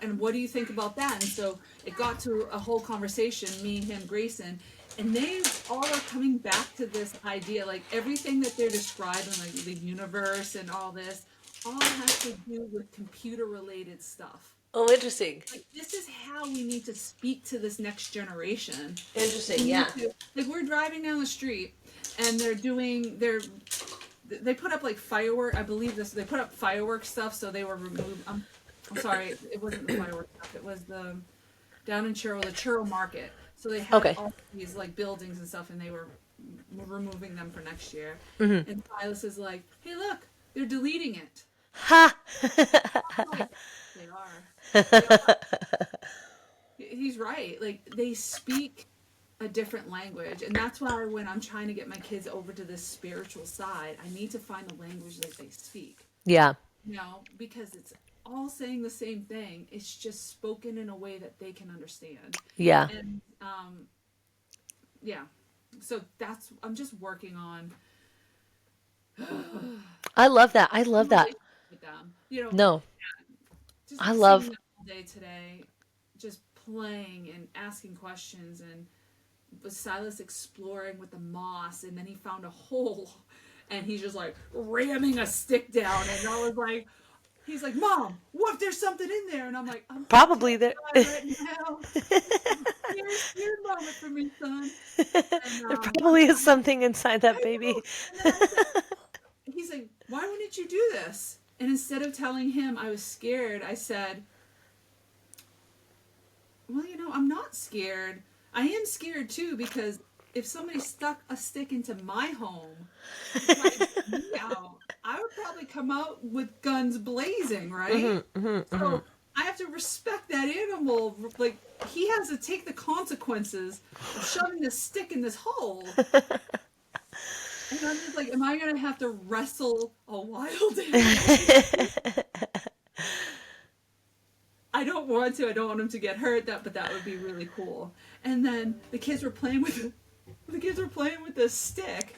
And what do you think about that? And so it got to a whole conversation, me, him, Grayson, and they all are coming back to this idea, like everything that they're describing, like the universe and all this, all has to do with computer related stuff. Oh, interesting. Like this is how we need to speak to this next generation. Interesting. We Yeah. need to, like we're driving down the street and they put up like firework. I believe this. They put up fireworks stuff, so they were removed. I'm sorry, it wasn't the fireworks stuff. It was the down in Churro, the Churro Market. So they had Okay. all these like buildings and stuff, and they were removing them for next year. Mm-hmm. And Silas is like, "Hey, look, they're deleting it." Ha. I'm like, they are. They are. He's right. Like they speak a different language, and that's why when I'm trying to get my kids over to this spiritual side, I need to find the language that they speak. Yeah. Because it's all saying the same thing. It's just spoken in a way that they can understand. Yeah. And yeah. So I'm just working on I love that. I love that. relationship with them. No, Just I seeing love. them all day today, just playing and asking questions, and with Silas exploring with the moss, and then he found a hole, and he's just like ramming a stick down, and I was like, he's like, "Mom, what if there's something in there?" And I'm like, "I'm Probably there. right now. Here's a moment for me, son." And There probably is something inside that I baby. know. And then I was like, he's like, "Why wouldn't you do this?" And instead of telling him I was scared, I said, "Well, I'm not scared. I am scared too, because if somebody stuck a stick into my home, and tried to get me out, I would probably come out with guns blazing, right? So I have to respect that animal. Like, he has to take the consequences of shoving this stick in this hole." And I'm just like, am I going to have to wrestle a wild animal? I don't want to. I don't want him to get hurt. But that would be really cool. And then the kids were playing with this stick,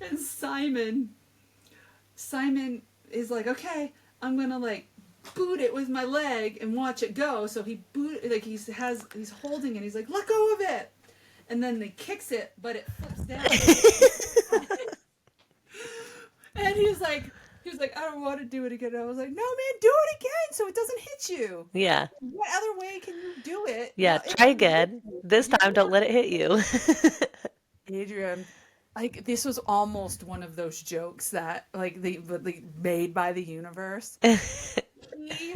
And Simon is like, okay, I'm gonna like boot it with my leg and watch it go. So he's holding it. He's like, let go of it, and then he kicks it, but it flips down. And he was like, I don't want to do it again. And I was like, no, man, do it again so it doesn't hit you. Yeah. What other way can you do it? Yeah. Well, Try again. This time, don't let it hit you. Adrian, like this was almost one of those jokes that like they made by the universe. He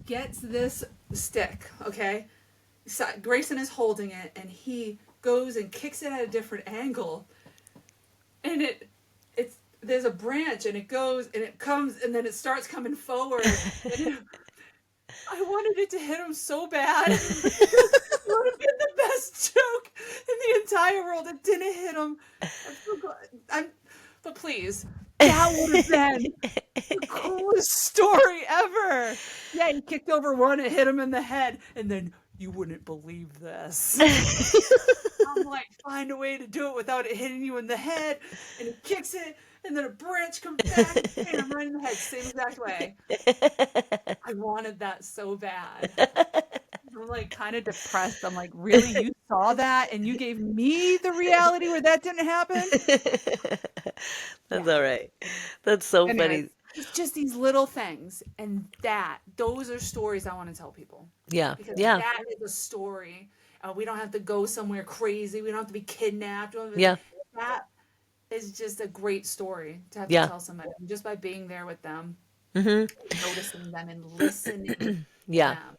gets this stick, okay? So Grayson is holding it, and he goes and kicks it at a different angle, and there's a branch, and it goes and it comes, and then it starts coming forward. I wanted it to hit him so bad. It would have been the best joke in the entire world. It didn't hit him. I'm so glad. But please, that would have been the coolest story ever. Yeah, he kicked over one, it hit him in the head, and then you wouldn't believe this. I'm like, find a way to do it without it hitting you in the head, and he kicks it, and then a branch comes back and hit him right in the head, same exact way. I wanted that so bad. I'm like kind of depressed. I'm like, really? You saw that and you gave me the reality where that didn't happen? That's Yeah. all right. That's so Anyways, funny. it's just these little things. And those are stories I want to tell people. Yeah. Because Yeah. that is a story. We don't have to go somewhere crazy. We don't have to be kidnapped. Yeah. That is just a great story to have Yeah. to tell somebody. And just by being there with them, Mm-hmm. noticing them and listening to Yeah. them.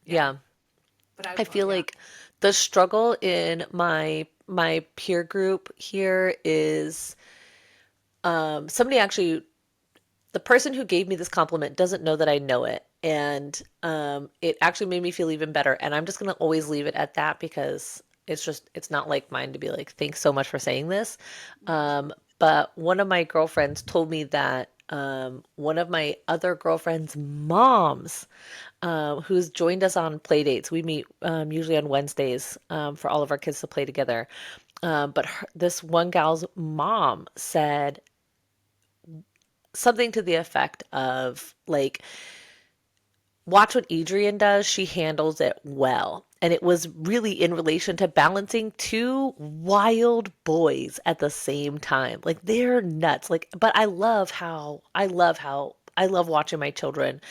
Yeah. But I feel like the struggle in my peer group here is somebody actually, the person who gave me this compliment doesn't know that I know it. And it actually made me feel even better. And I'm just going to always leave it at that because it's not like mine to be like, thanks so much for saying this. But one of my girlfriends told me that one of my other girlfriend's moms, who's joined us on play dates, we meet usually on Wednesdays for all of our kids to play together. But this one gal's mom said something to the effect of like, watch what Adrian does. She handles it well. And it was really in relation to balancing two wild boys at the same time. Like they're nuts. Like, but I love watching my children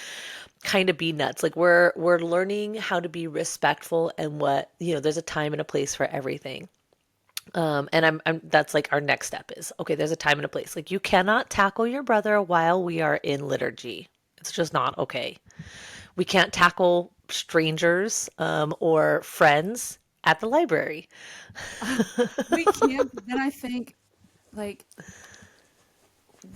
kind of be nuts. Like we're learning how to be respectful and there's a time and a place for everything. And I'm that's like our next step is, okay, there's a time and a place. Like you cannot tackle your brother while we are in liturgy. It's just not okay. We can't tackle strangers or friends at the library. we can't. But then I think, like,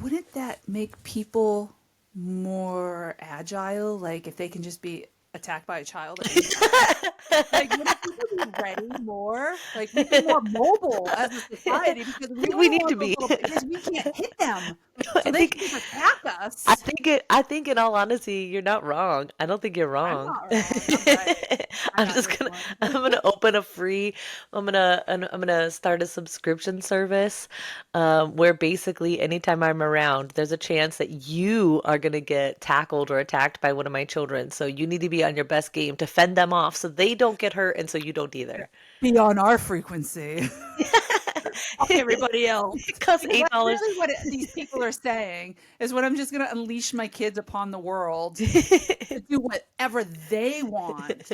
wouldn't that make people more agile? Like, if they can just be attacked by a child at any time? Like, wouldn't people be ready more? Like, we'd be more mobile as a society because we We don't need want to those be. little because we can't hit them, I so they think can just attack us. I think in all honesty, you're not wrong. I don't think you're I'm wrong. not wrong. I'm right. I I'm got just this gonna one. I'm gonna open a free I'm gonna start a subscription service where basically anytime I'm around, there's a chance that you are gonna get tackled or attacked by one of my children. So you need to be on your best game to fend them off so they don't get hurt and so you don't either. Be on our frequency. Fuck everybody else. It costs Because that's $8. really what these people are saying is what I'm just going to unleash my kids upon the world to do whatever they want.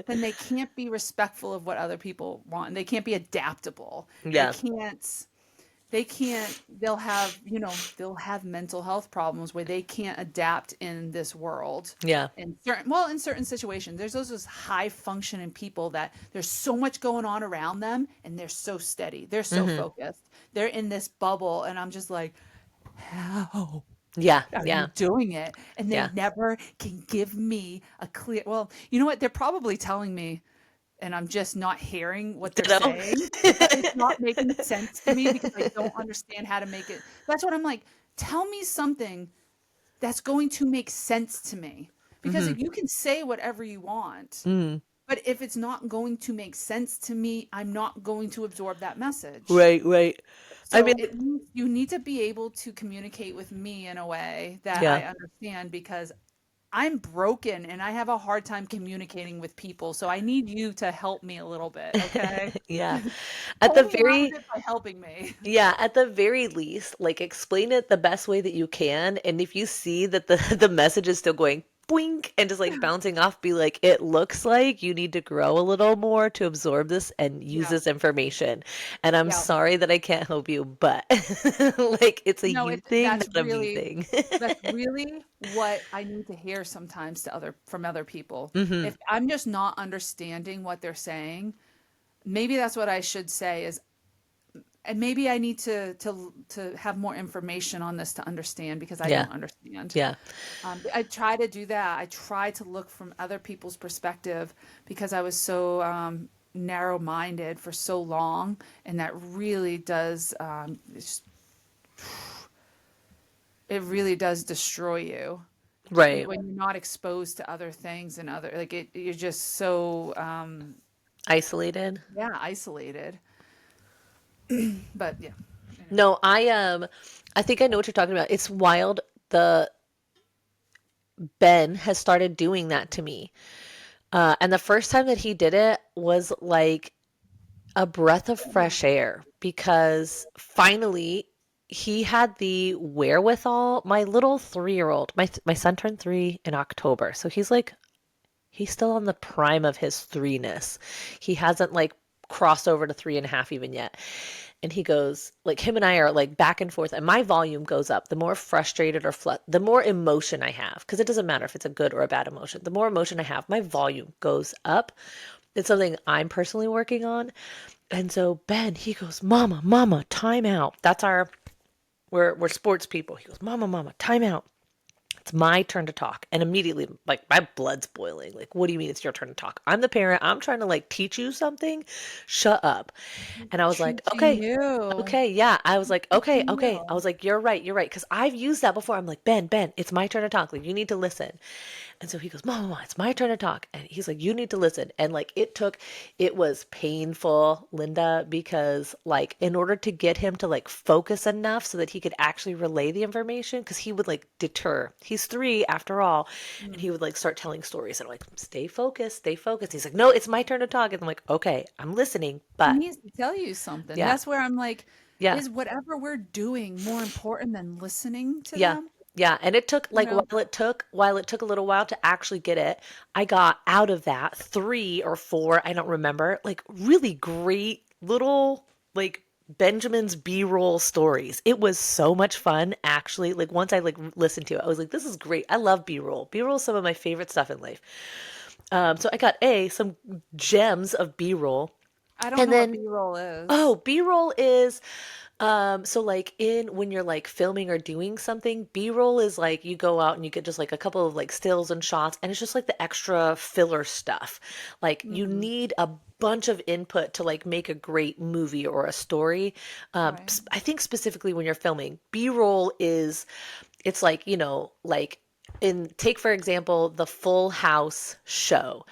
Then they can't be respectful of what other people want. And they can't be adaptable. Yeah. They'll have mental health problems where they can't adapt in this world. Yeah. In certain situations, there's those high functioning people that there's so much going on around them and they're so steady. They're so focused. They're in this bubble and I'm just like, how Yeah. are Yeah. you doing it? And they Yeah. never can give me a clear, well, you know what? They're probably telling me and I'm just not hearing what they're Ditto. saying. It's not making sense to me because I don't understand how to make it. That's what I'm like. Tell me something that's going to make sense to me. Because you can say whatever you want, But if it's not going to make sense to me, I'm not going to absorb that message. Right, right. I So mean, you need to be able to communicate with me in a way that yeah. I understand because I'm broken and I have a hard time communicating with people. So I need you to help me a little bit, okay? Yeah. At Pull the me out of very it by helping me. Yeah, at the very least, like explain it the best way that you can. And if you see that the the message is still going boink and just like bouncing off, be like, it looks like you need to grow a little more to absorb this and use Yeah. this information. And I'm Yeah. sorry that I can't help you, but like it's a No, you it thing, not a me thing. that's really what I need to hear sometimes from other people. Hmm. If I'm just not understanding what they're saying, maybe that's what I should say is and maybe I need to have more information on this to understand because I Yeah. don't understand. Yeah. I try to do that. I try to look from other people's perspective because I was so narrow-minded for so long, and that really does it really does destroy you Right. when you're not exposed to other things and other like you're just so Isolated. yeah isolated. But yeah, anyway. No, I think I know what you're talking about. It's wild. The Ben has started doing that to me. And the first time that he did it was like a breath of fresh air because finally he had the wherewithal. My little 3-year-old, my son turned 3 in October. So he's still on the prime of his threeness. He hasn't like crossed over to 3.5 even yet. And he goes, like him and I are like back and forth, and my volume goes up. The more frustrated or the more emotion I have, because it doesn't matter if it's a good or a bad emotion. The more emotion I have, my volume goes up. It's something I'm personally working on. And so Ben, he goes, Mama, Mama, time out. That's our we're sports people. He goes, Mama, Mama, time out. It's my turn to talk. And immediately, like, my blood's boiling. Like, what do you mean it's your turn to talk? I'm the parent. I'm trying to, like, teach you something. Shut up. And I was like, Teaching okay, you. okay, yeah. I was like, okay, Teaching okay. I you. was like, you're right, you're right. Because I've used that before. I'm like, Ben, it's my turn to talk. Like, you need to listen. And so he goes, Mama, it's my turn to talk. And he's like, you need to listen. And like, it was painful, Linda, because like, in order to get him to like focus enough so that he could actually relay the information, because he would like deter. He's 3 after all. And he would like start telling stories. And I'm like, stay focused, stay focused. He's like, no, it's my turn to talk. And I'm like, okay, I'm listening. He But needs to tell you something. yeah, That's where I'm like, yeah. is whatever we're doing more important than listening to Yeah. them? Yeah, and it took You like know? while it took a little while to actually get it, I got out of that 3 or 4, I don't remember, like really great little like Benjamin's B-roll stories. It was so much fun actually. Like once I like listened to it, I was like, this is great. I love B-roll. B-roll is some of my favorite stuff in life. So I got some gems of B-roll. I don't And know what then B-roll is. oh, B-roll is so like in when you're like filming or doing something, B-roll is like you go out and you get just like a couple of like stills and shots and it's just like the extra filler stuff. Like you Hmm. need a bunch of input to like make a great movie or a story. Right. I think specifically when you're filming, B-roll is it's like, like in take for example the Full House show.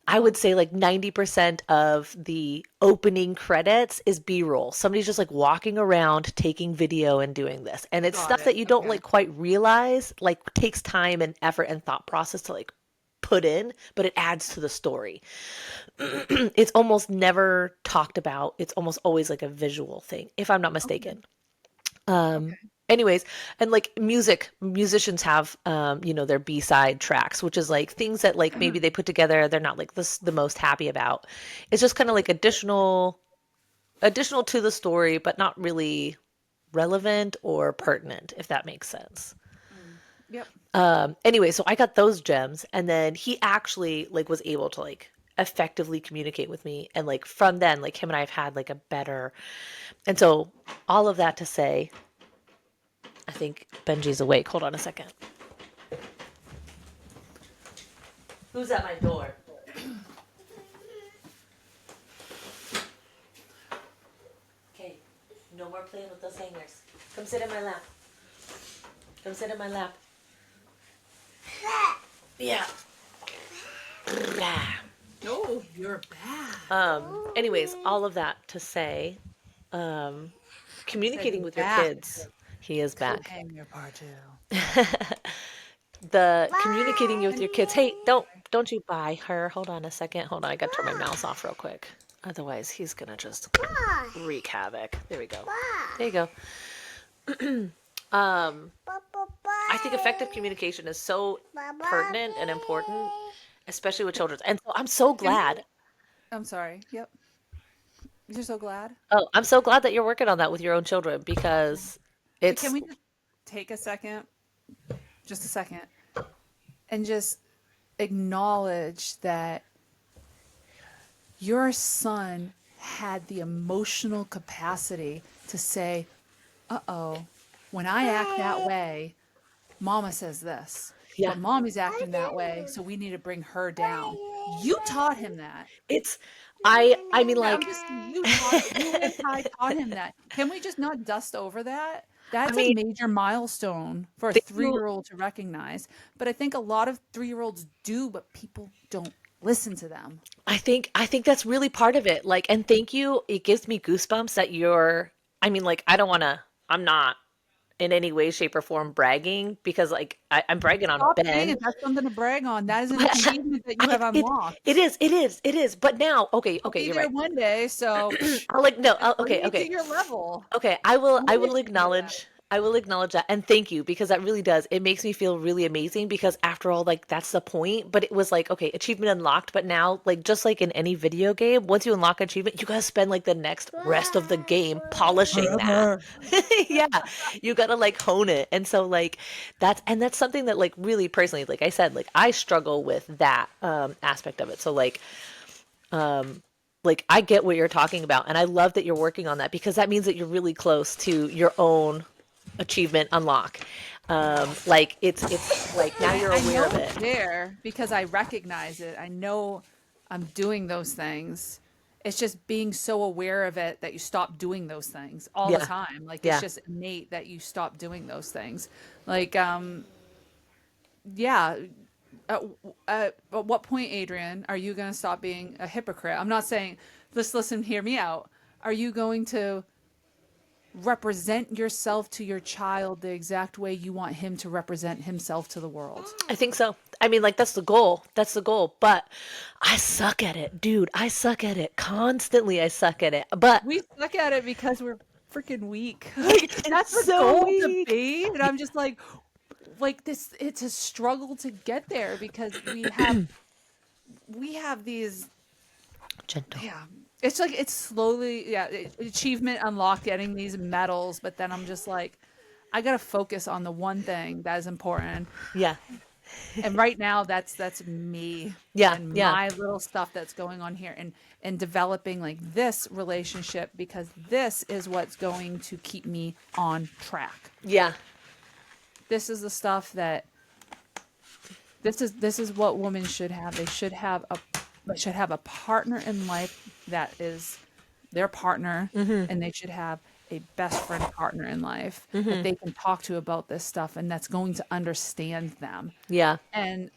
I Uh-huh. would say like 90% of the opening credits is B-roll. Somebody's just like walking around taking video and doing this. And it's Got stuff it. that you don't Okay. like quite realize, like takes time and effort and thought process to like put in, but it adds to the story. It's almost never talked about. It's almost always like a visual thing, if I'm not Okay. mistaken. Um, Okay. anyways, and like musicians have their B-side tracks, which is like things that like maybe they put together they're not like this the most happy about. It's just kind of like additional to the story, but not really relevant or pertinent, if that makes sense. Mm. Yep. Anyway, so I got those gems and then he actually like was able to like effectively communicate with me and like from then like him and I have had like a better and so all of that to say I think Benji's awake. Hold on a second. Who's at my door? Okay, no more playing with those hangers. Come sit in my lap. Come sit in my lap. Yeah. Yeah. No, you're bad. Anyways, all of that to say, Said communicating he's with your back. kids. He is Coat back. hanger part two. The communicating with your kids. Hey, don't Sorry. don't you buy her. Hold on a second. Hold on, I gotta turn my mouse off real quick. Otherwise, he's gonna just wreak havoc. There we go. There you go. I think effective communication is so pertinent and important, especially with children. And so I'm so Can we- glad. I'm sorry. Yep. You're so glad. Oh, I'm so glad that you're working on that with your own children because But can it's we just take a second, just a second, and just acknowledge that your son had the emotional capacity to say, uh-oh, when I act that way, mama says this. yeah. But mommy's acting that way, so we need to bring her down. You taught him that. It's I mean Yeah, like I'm just you and Ty taught him that. Can we just not dust over that? I That's a mean major milestone for a thank you. 3-year-old to recognize. But I think a lot of 3-year-olds do, but people don't listen to them. I think that's really part of it. Like, and thank you. It gives me goosebumps that you're I mean like I don't want to I'm not in any way shape or form bragging because like I'm bragging on Stop saying Ben. it. That's something to brag on. That is an But achievement that you have it unlocked. is it is. But now, okay, I'll okay, be you're there right. one day, so I'll like no, bring okay, me to okay. your level. Okay, I I wish will to hear that. acknowledge that and thank you because that really does. It makes me feel really amazing because after all like that's the point, but it was like okay, achievement unlocked, but now like just like in any video game, once you unlock achievement, you got to spend like the next rest of the game polishing that. Forever. Yeah. You got to like hone it. And so like that's something that like really personally like I said like I struggle with that aspect of it. So like I get what you're talking about and I love that you're working on that because that means that you're really close to your own achievement unlock. Like it's like now you're I aware know of it's it. there because I recognize it. I know I'm doing those things. It's just being so aware of it that you stop doing those things all the Yeah. time. Like it's Yeah. just innate that you stop doing those things. Like, yeah. At what point, Adrian, are you going to stop being a hypocrite? I'm not saying, let's listen, hear me out. Are you going to represent yourself to your child the exact way you want him to represent himself to the world? I think so. I mean like that's the goal. That's the goal. But I suck at it. Dude, I suck at it. Constantly I suck at it. But We suck at it because we're freaking weak. Like it's that's the so goal to weak. be. And I'm just like this it's a struggle to get there because we have these Gentle. yeah. It's like it's slowly achievement unlocked getting these medals, but then I'm just like I got to focus on the one thing that is important. Yeah. And right now that's me Yeah. and Yeah. my little stuff that's going on here and developing like this relationship because this is what's going to keep me on track. Yeah. This is the stuff that this is what women should have. They should have a partner in life that is their partner, and they should have a best friend partner in life that they can talk to about this stuff and that's going to understand them. Yeah. And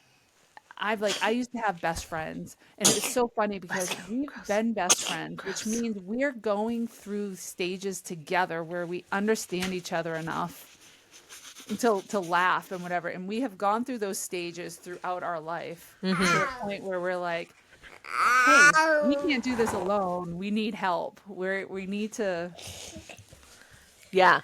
I used to have best friends, and it's so funny because we've been best friends, which means we're going through stages together where we understand each other enough to laugh and whatever. And we have gone through those stages throughout our life to the point where we're like, hey, we can't do this alone. We need help. We need to Yeah.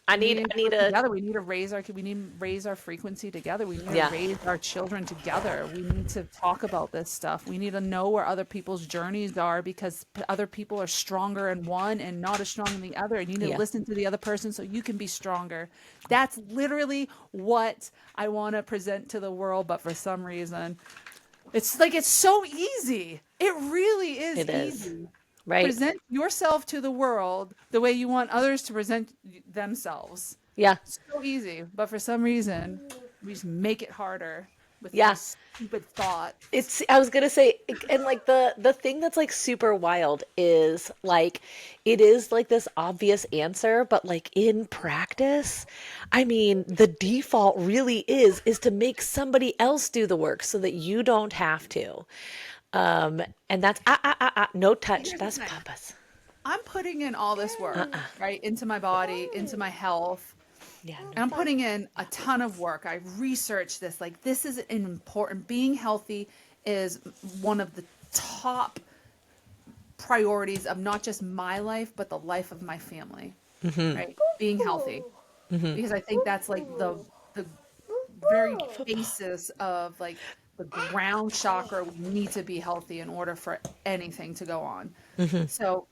I we need need I to need work a together. We need to raise our frequency together. We need to yeah. raise our children together. We need to talk about this stuff. We need to know where other people's journeys are because other people are stronger in one and not as strong in the other. And you need to Yeah. listen to the other person so you can be stronger. That's literally what I want to present to the world. But for some reason, it's like it's so easy. It really is It is. easy. Right. Present yourself to the world the way you want others to present themselves. Yeah. So easy, but for some reason, we just make it harder with Yeah. these stupid thoughts. It's I was gonna say and like the thing that's like super wild is like it is like this obvious answer but like in practice I mean the default really is to make somebody else do the work so that you don't have to And that's no touch. Here's the That's thing. Papa's. I'm putting in all this work, right, into my body, into my health. Yeah, no And I'm touch. putting in a ton of work. I researched this. Like, this is an important. Being healthy is one of the top priorities of not just my life, but the life of my family, right? Being healthy. Because I think that's like the very basis of like the ground chakra. We need to be healthy in order for anything to go on. So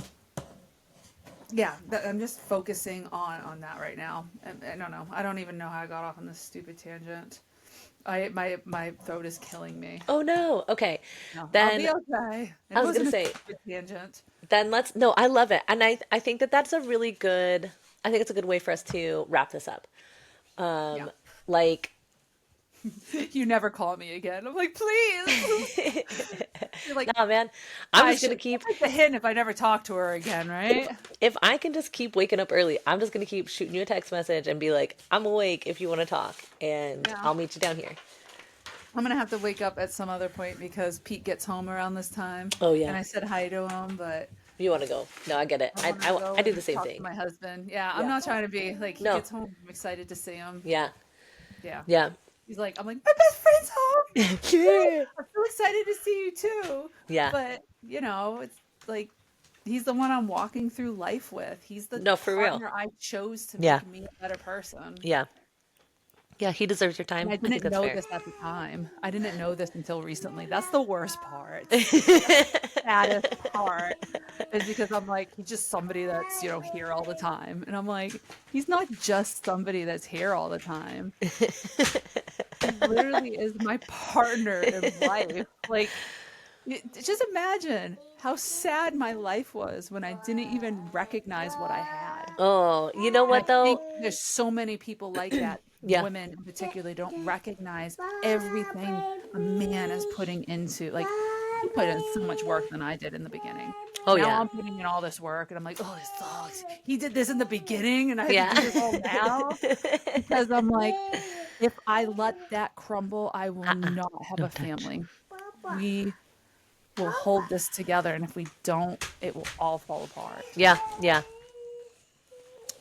yeah, I'm just focusing on that right now. I don't know. I don't even know how I got off on this stupid tangent. My throat is killing me. Oh no. Okay. No, I'll Then be okay. It I was gonna wasn't a say, stupid tangent. then let's no, I love it. And I think that that's a really good I think it's a good way for us to wrap this up. Yeah. Like You never call me again. I'm like, please. You're like, nah, man. I'm I just should gonna keep take the hint if I never talk to her again, right? if I can just keep waking up early, I'm just gonna keep shooting you a text message and be like, I'm awake if you want to talk, and Yeah. I'll meet you down here. I'm gonna have to wake up at some other point because Pete gets home around this time. Oh And yeah, I said hi to him, but you want to go? No, I get it. I I, want to I go I do and the same talk to thing. my husband. Yeah, I'm Yeah. not trying to be like he No. gets home. I'm excited to see him. Yeah. Yeah. Yeah. He's like, I'm like, my best friend's home. Yay! Yeah. I'm so excited to see you too. Yeah. But, it's like he's the one I'm walking through life with. He's the No, for real. partner I chose to Yeah. make me a better person. Yeah. Yeah. He deserves your And time. I I think didn't that's know fair. this at the time. I didn't know this until recently. That's the worst part. Saddest part is because I'm like, he's just somebody that's, here all the time. And I'm like, he's not just somebody that's here all the time. He literally is my partner in life. Like, just imagine how sad my life was when I didn't even recognize what I had. Oh, you know And I what think though? there's so many people like that. Yeah. Women in particular don't recognize everything a man is putting into, like, he put in so much work than I did in the beginning. Oh Now yeah. I'm putting in all this work and I'm like, oh, this sucks. He did this in the beginning and I have to do Yeah. this all now because I'm like, if I let that crumble, I will not have No a touch. family. We will hold this together, and if we don't, it will all fall apart. Yeah. Yeah.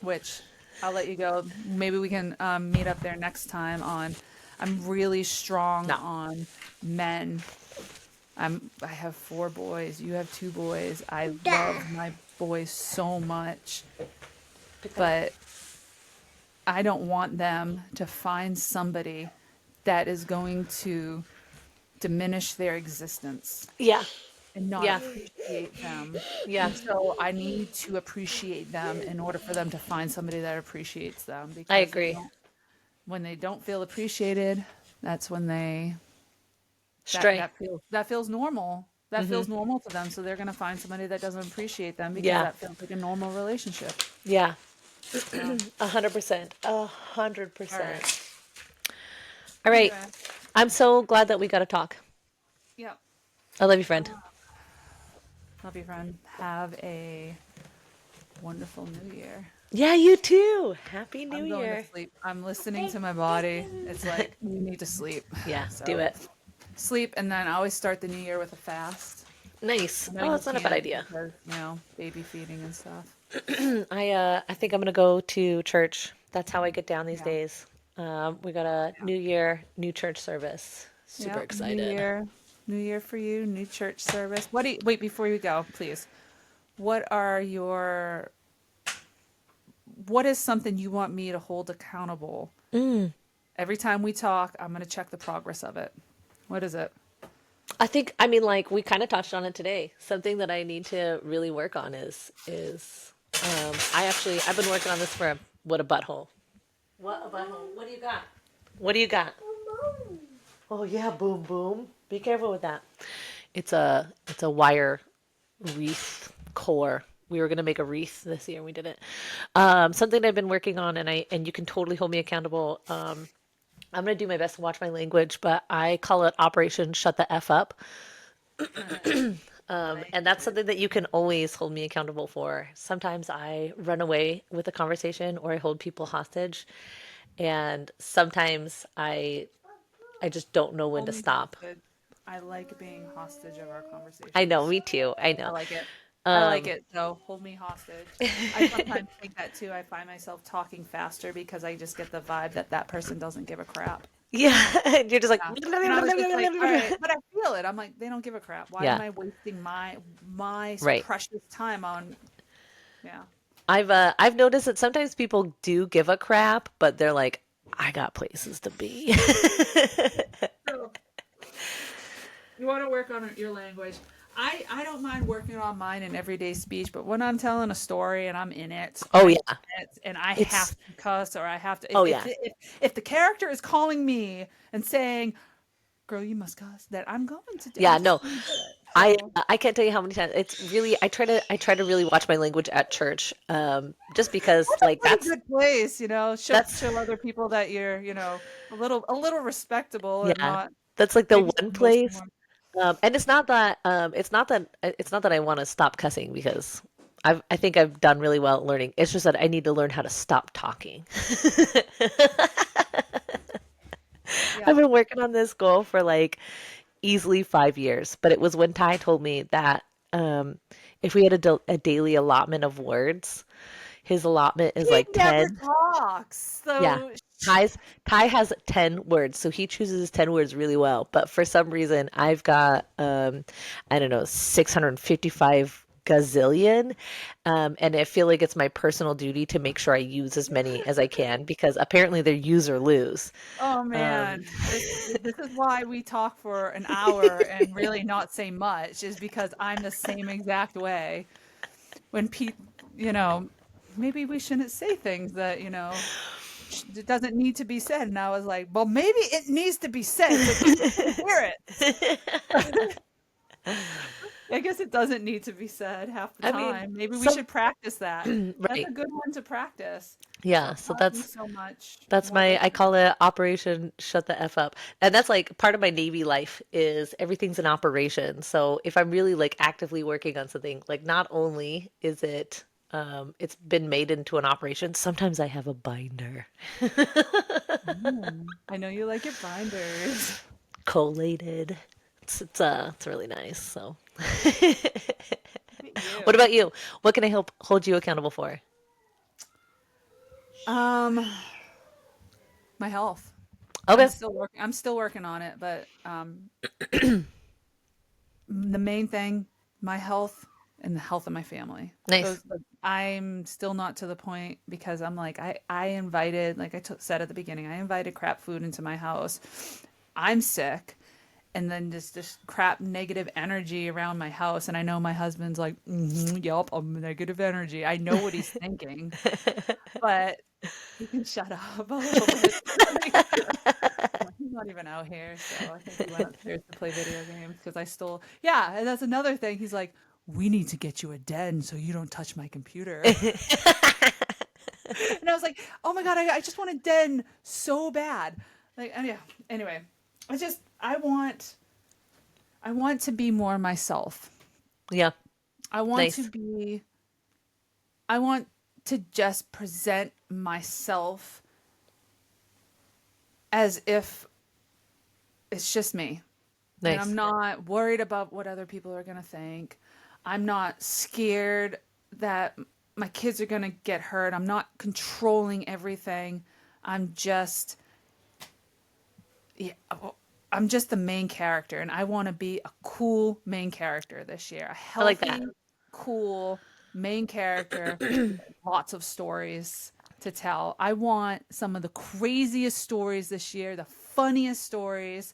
Which I'll let you go. Maybe we can meet up there next time on. I'm really strong No. on men. I have 4 boys. You have 2 boys. I love my boys so much, but I don't want them to find somebody that is going to diminish their existence Yeah. and not Yeah. appreciate them. Yeah. And so I need to appreciate them in order for them to find somebody that appreciates them. I Because agree. when they don't feel appreciated, that's when Stray. that feels normal. That feels normal to them. So they're gonna find somebody that doesn't appreciate them because Yeah. that feels like a normal relationship. Yeah. So, 100%. all 100%. right. All right. Okay. I'm so glad that we got to talk. Yeah. I love you, friend. Love you, friend. Have a wonderful new year. Yeah, you too. Happy New I'm going Year. to sleep. I'm listening to my body. It's like you need to sleep. Yeah, So, do it. sleep, and then I always start the new year with a fast. Nice. No, Oh, you that's not a bad can't idea. because, baby feeding and stuff. I think I'm gonna go to church. That's how I get down these Yeah. days. We got a New Year, new church service. Super Yep, excited. New year for you, new church service. Wait, before you go, please. What are your what is something you want me to hold accountable? Every time we talk, I'm going to check the progress of it. What is it? I mean, like we kind of touched on it today. Something that I need to really work on is I've been working on this for what a butthole. What a butthole. What do you got? What do you got? Oh yeah, boom boom. Be careful with that. It's a wire wreath core. We were gonna make a wreath this year, and we didn't. Something I've been working on, and you can totally hold me accountable. I'm gonna do my best to watch my language, but I call it Operation Shut the F Up. And that's something that you can always hold me accountable for. Sometimes I run away with a conversation or I hold people hostage, and sometimes I just don't know when to Only stop. hostage. I like being hostage of our I know, conversations. me too. I I know. like it. I like Um, it. So hold me hostage. I sometimes think that too. I find myself talking faster because I just get the vibe that that person doesn't give a crap. yeah, and you're just like, Yeah. And I was just like, all right, but I feel it. I'm like, they don't give a crap. Why am yeah, I wasting my right. precious time on, yeah. I've noticed that sometimes people do give a crap, but they're like, I got places to be. So you want to work on your language. I don't mind working on mine in everyday speech, but when I'm telling a story and I'm in it, Oh yeah, and I have it's to cuss or I have to, oh yeah, if the character is calling me and saying, "Girl, you must cuss," that I'm going to do. I'm yeah. just No, going to do it. I So I can't tell you how many times it's really I try to really watch my language at church, just because that's a like pretty good place, you know. that's Show other people that you're, a little respectable and yeah, not that's like the maybe one the most place. one. And it's not that I want to stop cussing because I think I've done really well at learning. It's just that I need to learn how to stop talking. I've Yeah. been working on this goal for like easily 5 years, but it was when Ty told me that um, if we had a daily allotment of words, his allotment is He like never 10. talks. Yeah. So Ty's Ty has 10 words, so he chooses his 10 words really well. But for some reason, I've got I don't know, 655 gazillion. And I feel like it's my personal duty to make sure I use as many as I can because apparently they're use or lose. oh Um, man, this is why we talk for an hour and really not say much is because I'm the same exact way. When Pete, you know, maybe we shouldn't say things that, it doesn't need to be said. And I was like, well, maybe it needs to be said so people can hear it. I guess it doesn't need to be said half the I mean, time. Maybe we some should practice that. That's right. a good one to practice. Yeah, Stop so talking that's so much. That's More my, I listening. call it Operation Shut the F Up. And that's like part of my Navy life is everything's an operation. So if I'm really like actively working on something, like not only is it's been made into an operation, sometimes I have a binder I know you like your binders. collated. It's really nice. So Look at what you. about you? What can I help hold you accountable for? Um, my health. Okay. I'm still working on it, but the main thing, my health and the health of my family. Nice. Those I'm still not to the point because I'm like I invited like said at the beginning, I invited crap food into my house. I'm sick and then just crap negative energy around my house and I know my husband's like, "Yep, I'm negative energy." I know what he's thinking, but he can shut up a little bit. Yeah, he's not even out here, so I think he went upstairs to play video games because I stole. Yeah, and that's another thing. He's like, "We need to get you a den so you don't touch my computer." And I was like, "Oh my god, I just want a den so bad." Like, and yeah. Anyway, I want to be more myself. Yeah. I want to Nice. be. I want to just present myself as if it's just me. And I'm Nice. not worried about what other people are going to think. I'm not scared that my kids are going to get hurt. I'm not controlling everything. I'm just yeah, I'm just the main character and I want to be a cool main character this year. A I like that. healthy, cool main character with lots of stories to tell. I want some of the craziest stories this year, the funniest stories.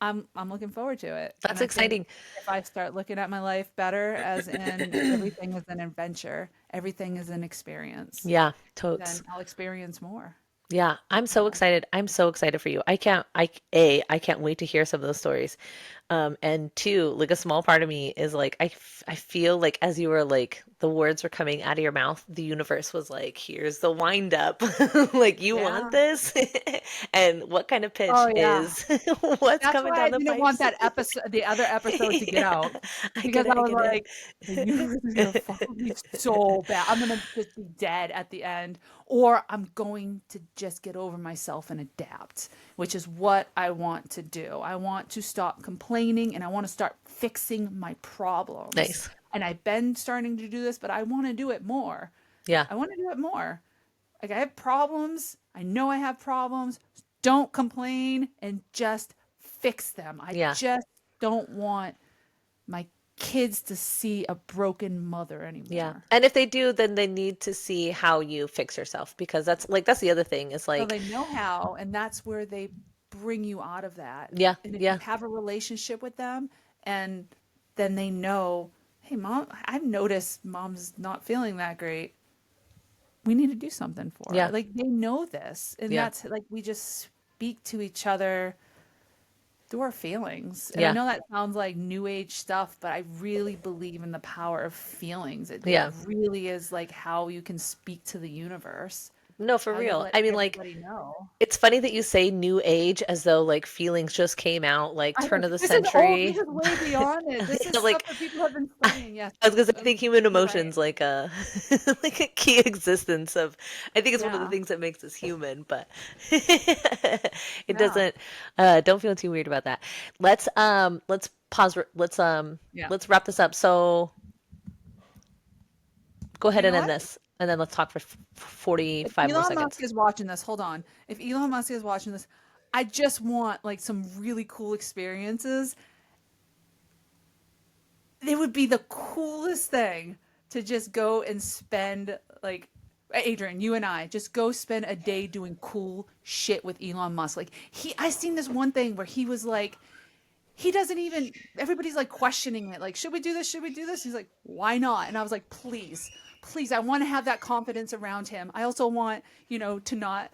I'm looking forward to it. And That's I think exciting. if I start looking at my life better as in everything is an adventure, everything is an experience, Yeah, then totes. I'll experience more. Yeah, I'm so excited. I'm so excited for you. I can't wait to hear some of those stories. And two, like a small part of me is like, I feel like as you were like, the words were coming out of your mouth, the universe was like, here's the wind up. Like, you want Yeah. this? And what kind of Oh pitch yeah. is what's That's coming why I down the didn't want pipes? that episode, the other episode to get Yeah, out I because get it. I I was get like, the universe is gonna fuck with me it. so bad. I'm gonna just be dead at the end, or I'm going to just get over myself and adapt which is what I want to do. I want to stop complaining and I want to start fixing my problems. Nice. And I've been starting to do this, but I want to do it more. Yeah. I want to do it more. Like I have problems. I know I have problems. Don't complain and just fix them. I Yeah. just don't want my kids to see a broken mother Yeah. anymore. And if they do, then they need to see how you fix yourself, because that's the other thing is So like, they know how, and that's where they bring you out of that. yeah, And if you yeah, have a relationship with them, and then they know, hey, mom, I've noticed mom's not feeling that great. We need to do something for yeah, her. Like they know this, and yeah, that's like we just speak to each other through our feelings. And I yeah, know that sounds like new age stuff, but I really believe in the power of feelings. It yeah. really is like how you can speak to the universe, No, for how you real. let I mean, like, everybody know. it's funny that you say new age as though like feelings just came out like I turn know of the this is old. This century. is way beyond it. This is stuff Like, that people have been I studying. Yes, was gonna say, I think human you're right. emotions like a like a key existence of. I think it's one of the Yeah, things that makes us human, but it yeah, doesn't. Don't feel too weird about that. Let's pause. yeah. Let's wrap this up. So go ahead You know and end what? this, and then let's talk for If 45 more Elon Musk seconds. is watching this, hold on. If Elon Musk is watching this, I just want like some really cool experiences. It would be the coolest thing to just go and spend like Adrian, you and I just go spend a day doing cool shit with Elon Musk. Like I seen this one thing where he was like, he doesn't even, everybody's like questioning it. Like, should we do this? Should we do this? He's like, why not? And I was like, please, please, I want to have that confidence around him. I also want, to not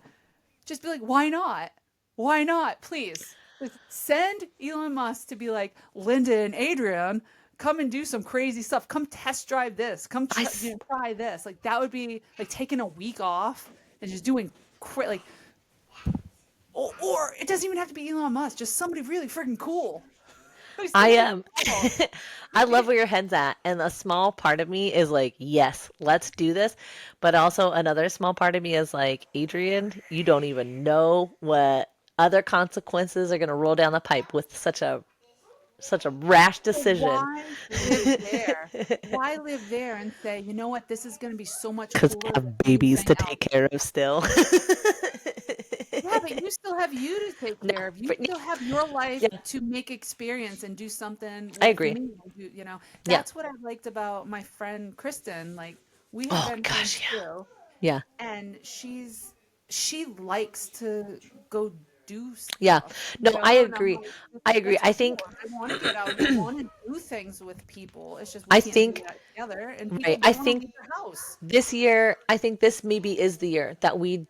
just be like, why not? Why not? Please. Like, send Elon Musk to be like, Linda and Adrian, come and do some crazy stuff. Come test drive this. Come I s- try this. Like, that would be like taking a week off and just doing like, or it doesn't even have to be Elon Musk, just somebody really freaking cool. Like, I somebody am. cool. I love where your head's at. And a small part of me is like, yes, let's do this. But also another small part of me is like, Adrian, you don't even know what other consequences are going to roll down the pipe with such a rash So decision. why live there? Why live there and say, you know what, this is going to be so much Because I cooler than have babies anything to else. take care of still. Yeah, but you still have you to take No, care of. You for, still have your life yeah, to make experience and do something I with agree. me. Yeah. That's what I liked about my friend Kristen. Like we have Oh been friends gosh, yeah. too, Yeah. and she likes to go do Yeah. stuff, No, I and I'm agree. like, I agree. that's I cool. think I want to get out and I want to do things with people. It's just we I can't do think that together, and right. people I don't want to think leave their house. this year, I think this maybe is the year that we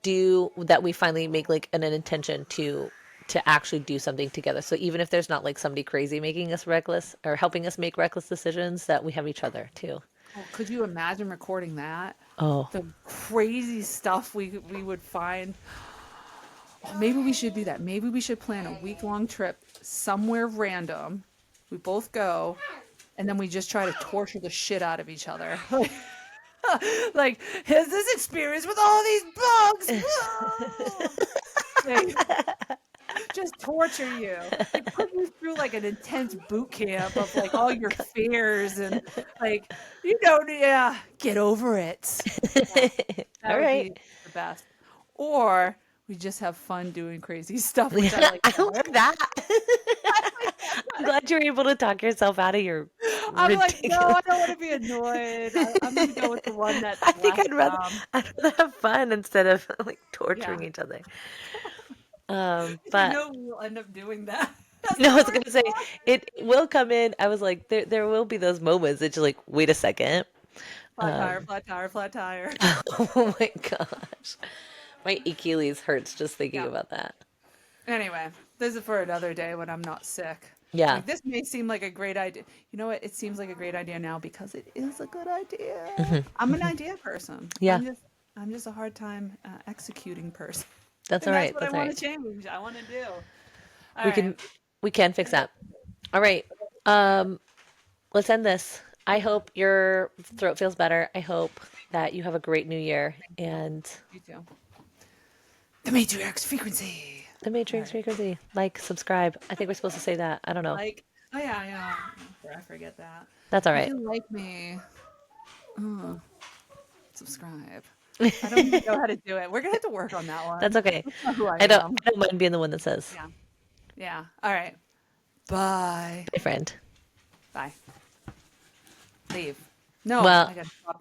finally make like an intention to actually do something together. So even if there's not like somebody crazy making us reckless or helping us make reckless decisions, that we have each other too. Oh, could you imagine recording that? Oh, The crazy stuff we would find. Oh, maybe we should do that. Maybe we should plan a week-long trip somewhere random. We both go, and then we just try to torture the shit out of each other. Like, here's this experience with all these bugs. Like, just torture you. Like put you through like an intense boot camp of like all your fears and like yeah, get over it. Yeah, that all would right. be the best. Or we just have fun doing crazy stuff, which I Yeah, like I better. like that. I like I'm that glad you're able to talk yourself out of your I'm like, no, ridiculous. I don't want to be annoyed. I'm gonna go with the one that's I think less I'd rather have fun instead of like torturing yeah. each other. You But know we'll end up doing that. That's no, the I was worst gonna say part. it will come in. I was like, there will be those moments that you're like, wait a second. Flat tire, flat tire, flat tire. Oh my gosh. My Achilles hurts just thinking Yeah. about that. Anyway, this is for another day when I'm not sick. Yeah. Like this may seem like a great idea. You know what? It seems like a great idea now because it is a good idea. I'm an idea person. Yeah. I'm just a hard time executing person, That's and all that's right. what I That's all want right. to change. I want to do. All We right. can we can fix that. All right. Um, let's end this. I hope your throat feels better. I hope that you have a great new year and You too. The Matriarch's frequency. The Matrix Alright. frequency. Like, subscribe. I think we're supposed to say that. I don't know. Like, oh yeah, I forget that. That's all If right. you like me, subscribe. I don't even know how to do it. We're gonna have to work on that one. That's okay. That's not who I I don't. am. I don't mind being the one that says, Yeah. Yeah. All right. Bye. "My friend." Bye. Leave. No, Well- I gotta stop.